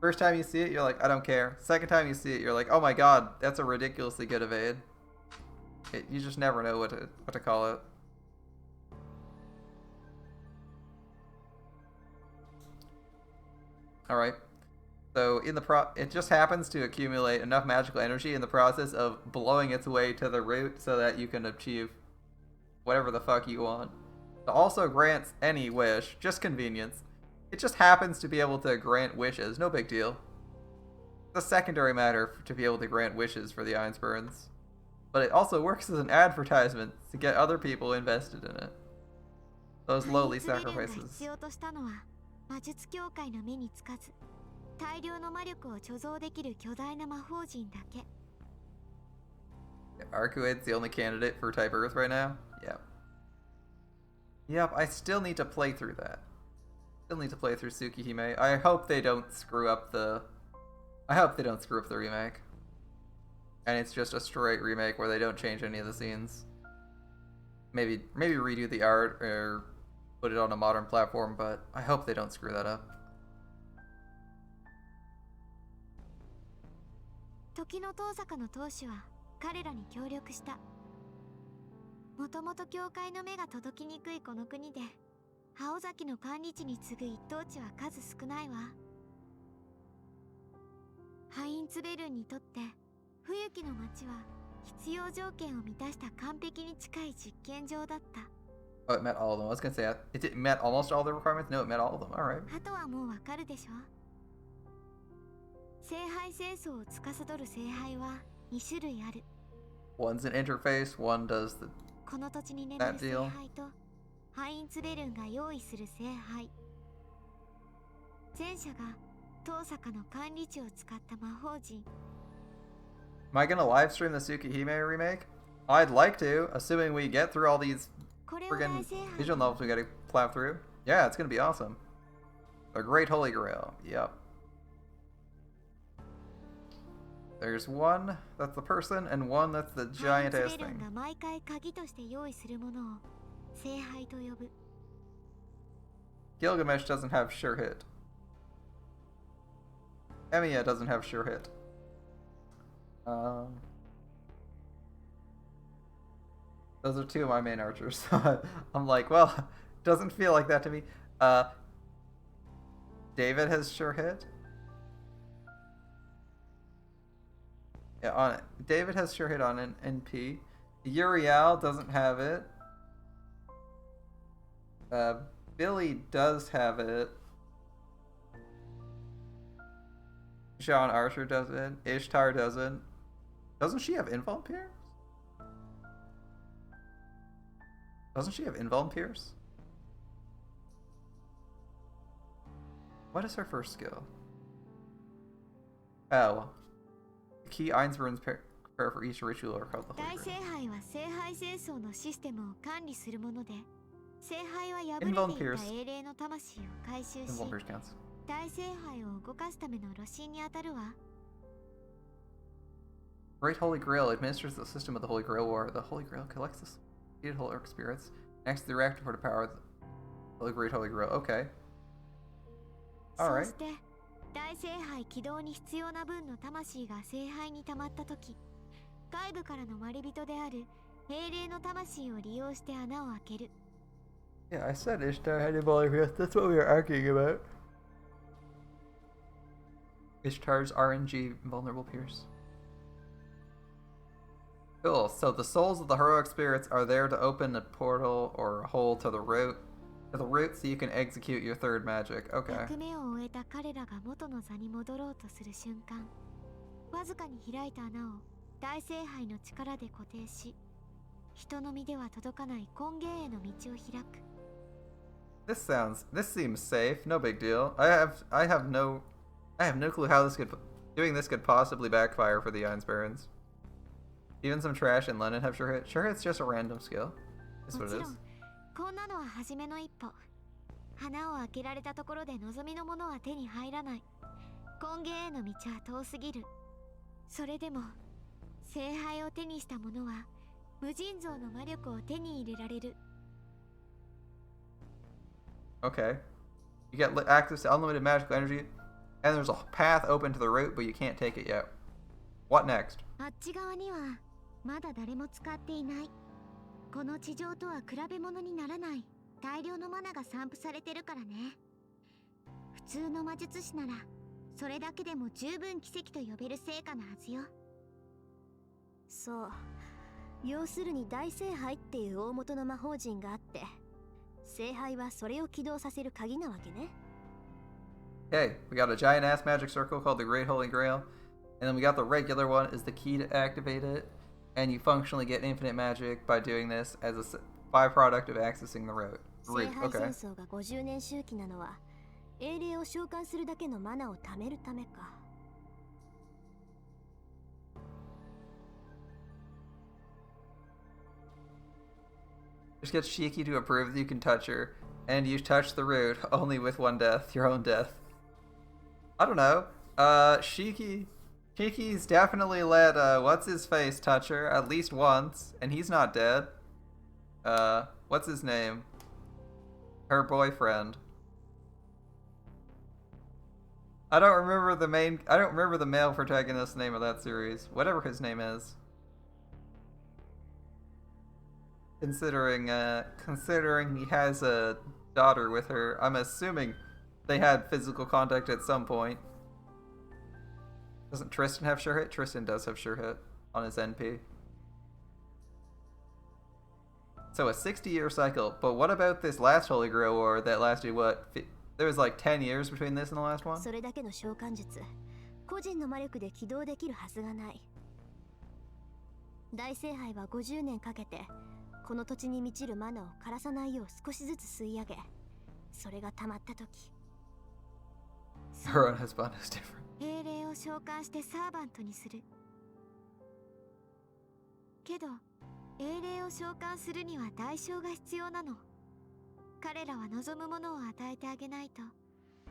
first time you see it, you're like, I don't care. Second time you see it, you're like, oh my god, that's a ridiculously good evade. You just never know what to call it. Alright. So it just happens to accumulate enough magical energy in the process of blowing its way to the root so that you can achieve whatever the fuck you want. It also grants any wish, just convenience. It just happens to be able to grant wishes, no big deal. It's a secondary matter to be able to grant wishes for the Ainsburns. But it also works as an advertisement to get other people invested in it. Those lowly sacrifices. 大量の魔力を貯蔵できる巨大な魔法陣だけ。Arcuade's the only candidate for Type Earth right now? Yep. Yep, I still need to play through that. Still need to play through Tsukihime. I hope they don't screw up the remake. And it's just a straight remake where they don't change any of the scenes. Maybe redo the art or put it on a modern platform, but I hope they don't screw that up. 時の遠坂の当主は彼らに協力した。もともと教会の目が届きにくいこの国で、青崎の管理地に次ぐ一等地は数少ないわ。ハインツベルンにとって冬季の町は必要条件を満たした完璧に近い実験場だった。Oh, it met all of them. I was gonna say it met almost all the requirements. No, it met all of them. All right. あとはもうわかるでしょ。聖杯清掃を司る聖杯は2種類ある。One's an interface, one does the この土地に眠る聖杯とハインツベルンが用意する聖杯。前者が遠坂の管理地を使った魔法陣。Am I gonna live stream the Tsukihime remake? I'd like to, assuming we get through all these friggin' visual novels we gotta plow through. Yeah, it's gonna be awesome. The Great Holy Grail. Yep. There's one that's the person and one that's the giant ass thing. Gilgamesh doesn't have sure hit. Emiya doesn't have sure hit. Those are two of my main archers. I'm like, well, doesn't feel like that to me. David has sure hit. Yeah, David has sure hit on an NP. Uriel doesn't have it. Billy does have it. Jean Archer doesn't. Ishtar doesn't. Doesn't she have Invuln Pierce? Doesn't she have Invuln Pierce? What is her first skill? Oh. Key Ainsburns prepare for each ritual or called the Holy Grail. Invuln Pierce. Invuln Pierce counts. 大聖杯を動かすための炉心に当たるわ。Great Holy Grail administers the system of the Holy Grail War. The Holy Grail collects the defeated Holy Orc spirits next to the reactor for the power of the Great Holy Grail. Okay. Alright. そして大聖杯起動に必要な分の魂が聖杯に溜まったとき、外部からの割り人である英霊の魂を利用して穴を開ける。Yeah, I said Ishtar had Invuln Pierce. That's what we were arguing about. Ishtar's RNG Vulnerable Pierce. Cool, so the souls of the heroic spirits are there to open a portal or a hole to the root so you can execute your third magic. Okay. 役目を終えた彼らが元の座に戻ろうとする瞬間、わずかに開いた穴を大聖杯の力で固定し、人の身では届かない根源への道を開く。This seems safe. No big deal. I have no clue how doing this could possibly backfire for the Ainsbarons. Even some trash and Lennon have sure hit. Sure hit's just a random skill. That's も what ち it ろ is. んこんなのは初めの一歩。花を開けられたところで望みのものは手に入らない。根源への道は遠すぎる。それでも聖杯を手にした者は無尽蔵の魔力を手に入れられる。 Okay. You get access to unlimited magical energy, and there's a path open to the route, but you can't take it yet. What next? あっち側にはまだ誰も使っていない。この地上とは比べ物にならない大量のマナが散布されてるからね。普通の魔術師ならそれだけでも十分奇跡と呼べる成果のはずよ。そう。要するに大聖杯っていう大元の魔法陣があって、聖杯はそれを起動させる鍵なわけね。Okay, we got a giant ass magic circle called the Great Holy Grail, and then we got the regular one is the key to activate it, and you functionally get infinite magic by doing this as a byproduct of accessing the route. 聖杯 Okay. 戦争が50年周期なのは、英霊を召喚するだけのマナを貯めるためか。Just get Shiki to approve that you can touch her, and you touch the root only with one death, your own death. I don't know. Shiki's definitely let what's his face touch her at least once, and he's not dead. What's his name? Her boyfriend. I don't remember the male protagonist's name of that series. Whatever his name is. Considering he has a daughter with her, I'm assuming they had physical contact at some point. Doesn't Tristan have sure hit? Tristan does have sure hit on his NP. So a 60-year cycle. But what about this last Holy Grail War that lasted what? There was like 10 years between this and the last one? それだけの召喚術、個人の魔力で起動できるはずがない。大聖杯は50年かけてこの土地に満ちるマナを枯らさないよう少しずつ吸い上げ、それが溜まった時、 Her own husband is different. 英霊を召喚してサーバントにする。けど英霊を召喚するには代償が必要なの。彼らは望むものを与えてあげないと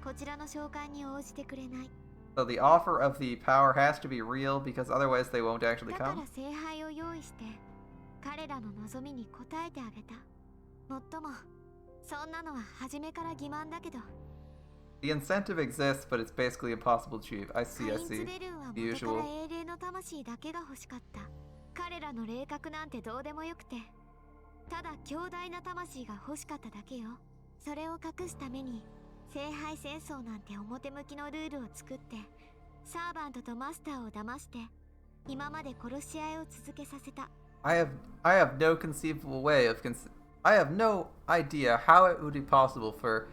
こちらの召喚に応じてくれない。 So the offer of the power has to be real because otherwise they won't actually だから come? 聖杯を用意して彼らの望みに応えてあげた。もっともそんなのは初めから欺瞞だけど。 The incentive exists, but it's basically impossible to achieve. I ハ see, イ I ンズ see. ベルーは The 元から usual. 英霊の魂だけが欲しかった。彼らの霊格なんてどうでもよくて、ただ強大な魂が欲しかっただけよ。それを隠すために聖杯戦争なんて表向きのルールを作って、サーバントとマスターを騙して今まで殺し合いを続けさせた。 I have no conceivable way of I have no idea how it would be possible for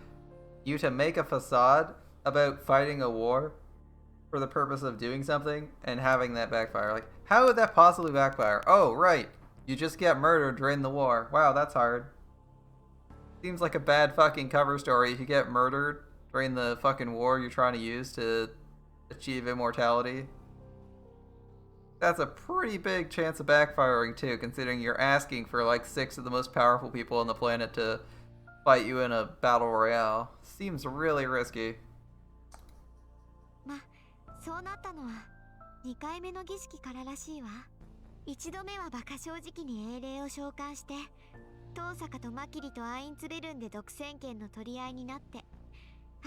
you to make a facade about fighting a war for the purpose of doing something and having that backfire. Like, how would that possibly backfire? Oh, right. You just get murdered during the war. Wow, that's hard. Seems like a bad fucking cover story if you get murdered during the fucking war you're trying to use to achieve immortality. That's a pretty big chance of backfiring too, considering you're asking for like 6 of the most powerful people on the planet to fight you in a battle royale. Seems really risky. ま、そうなったのは2回目の儀式かららしいわ。1度目はバカ正直に英霊を召喚して、遠坂とマキリとアインツベルンで独占権の取り合いになって、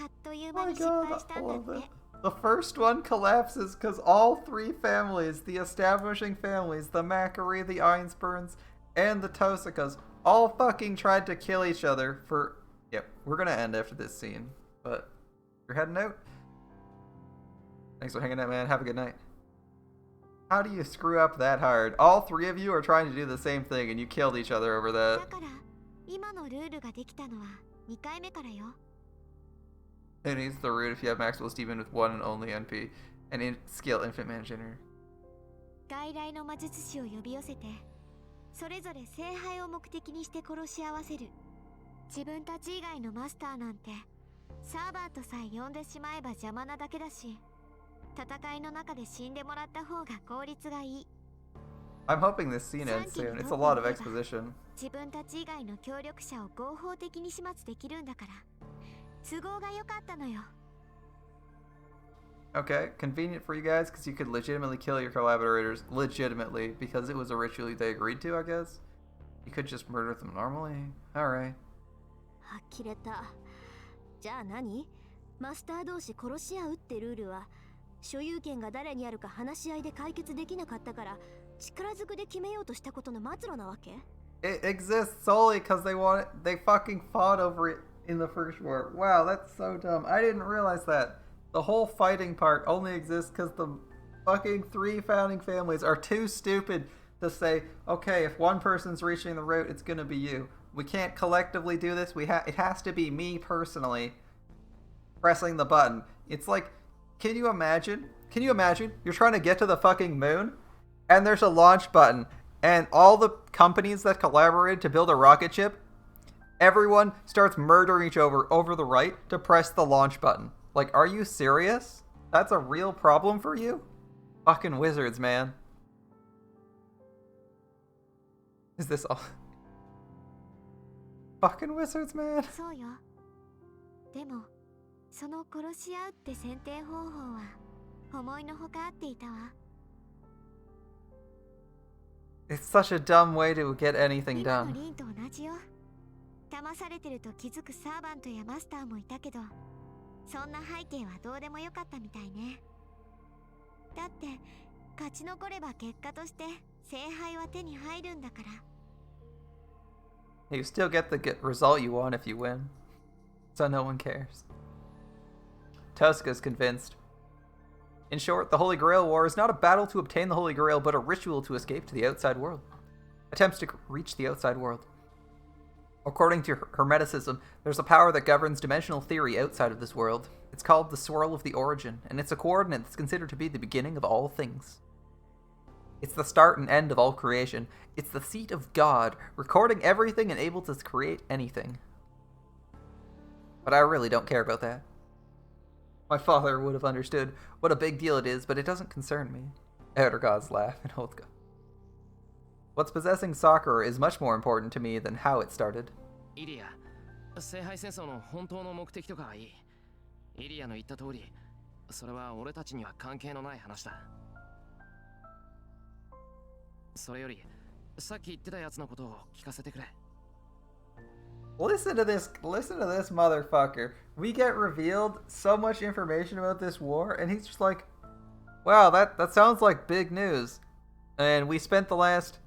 あっという間 Oh my に失敗 god, したんだ all っ of て。 it. The first one collapses because all 3 families, the establishing families, the Macquarie, the Einsburns, and the Tosakas, all fucking tried to kill each other for... Yep, we're gonna end after this scene, but you're heading out. Thanks for hanging out, man. Have a good night. How do you screw up that hard? All 3 of you are trying to do the same thing and you killed each other over だ that. から今のルールができたのは2回目からよ。 It needs the root if you have maximal Steven with 1 and only NP. And skill infant manager. 外来の魔術師を呼び寄せて、それぞれ聖杯を目的にして殺し合わせる。自分たち以外のマスターなんてサーバーとさえ呼んでしまえば邪魔なだけだし、戦いの中で死んでもらった方が効率がいい。 I'm hoping this scene ends soon. It's a lot of exposition. 自分たち以外の協力者を合法的に始末できるんだから、都合が良かったのよ。 Okay, convenient for you guys because you could legitimately kill your collaborators legitimately because it was a ritual they agreed to, I guess. You could just murder them normally. Alright. 呆れた。じゃあ何？マスター同士殺し合うってルールは、所有権が誰にあるか話し合いで解決できなかったから、力ずくで決めようとしたことの末路なわけ？ It exists solely because they fucking fought over it in the first war. Wow, that's so dumb. I didn't realize that. The whole fighting part only exists because the fucking 3 founding families are too stupid to say, okay, if one person's reaching the route, it's gonna be you. We can't collectively do this. It has to be me personally pressing the button. It's like, can you imagine? You're trying to get to the fucking moon, and there's a launch button, and all the companies that collaborated to build a rocket ship, everyone starts murdering each other over the right to press the launch button. Like, are you serious? That's a real problem for you? Fucking wizards, man. Is this all? Fucking wizards, man. そうよ。でも、その殺し合うって選定方法は思いのほか合っていたわ。 It's such a dumb way to get anything 今の done. リンと同じよ。騙されてると気づくサーバントやマスターもいたけど、そんな背景はどうでもよかったみたいね。だって勝ち残れば結果として聖杯は手に入るんだから。 You still get the result you want if you win. So no one cares. Tuska's convinced. In short, the Holy Grail War is not a battle to obtain the Holy Grail, but a ritual to escape to the outside world. Attempts to reach the outside world. According to Hermeticism, there's a power that governs dimensional theory outside of this world. It's called the Swirl of the Origin, and it's a coordinate that's considered to be the beginning of all things. It's the start and end of all creation. It's the seat of God, recording everything and able to create anything. But I really don't care about that. My father would have understood what a big deal it is, but it doesn't concern me. Outer gods laugh and hold go. What's possessing Sakura is much more important to me than how it started. イリア、聖杯戦争の本当の目的とかはいい。イリアの言った通り、それは俺たちには関係のない話だ。それより、さっき言ってたやつのことを聞かせてくれ。Listen to this motherfucker. We get revealed so much information about this war, and he's just like, wow, that sounds like big news. And we spent the last,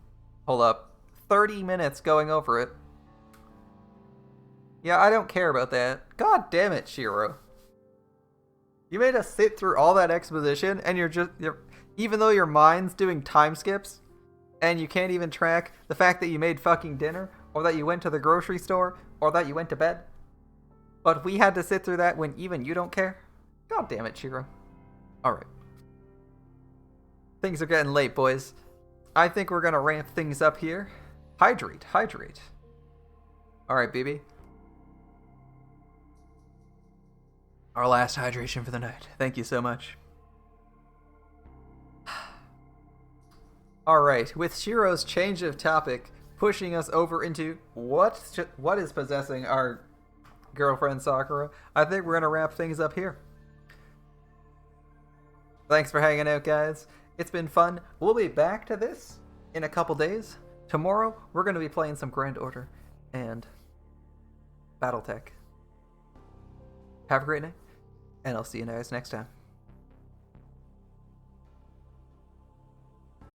30 minutes going over it. Yeah, I don't care about that. God damn it, Shiro. You made us sit through all that exposition, and even though your mind's doing time skips, and you can't even track the fact that you made fucking dinner, or that you went to the grocery store, or that you went to bed. But we had to sit through that when even you don't care? God damn it, Shiro. Alright. Things are getting late, boys. I think we're gonna ramp things up here. Hydrate. Alright, BB. Our last hydration for the night. Thank you so much. Alright, with Shiro's change of topic pushing us over into what is possessing our girlfriend Sakura, I think we're going to wrap things up here. Thanks for hanging out, guys. It's been fun. We'll be back to this in a couple days. Tomorrow, we're going to be playing some Grand Order and Battletech. Have a great night, and I'll see you guys next time.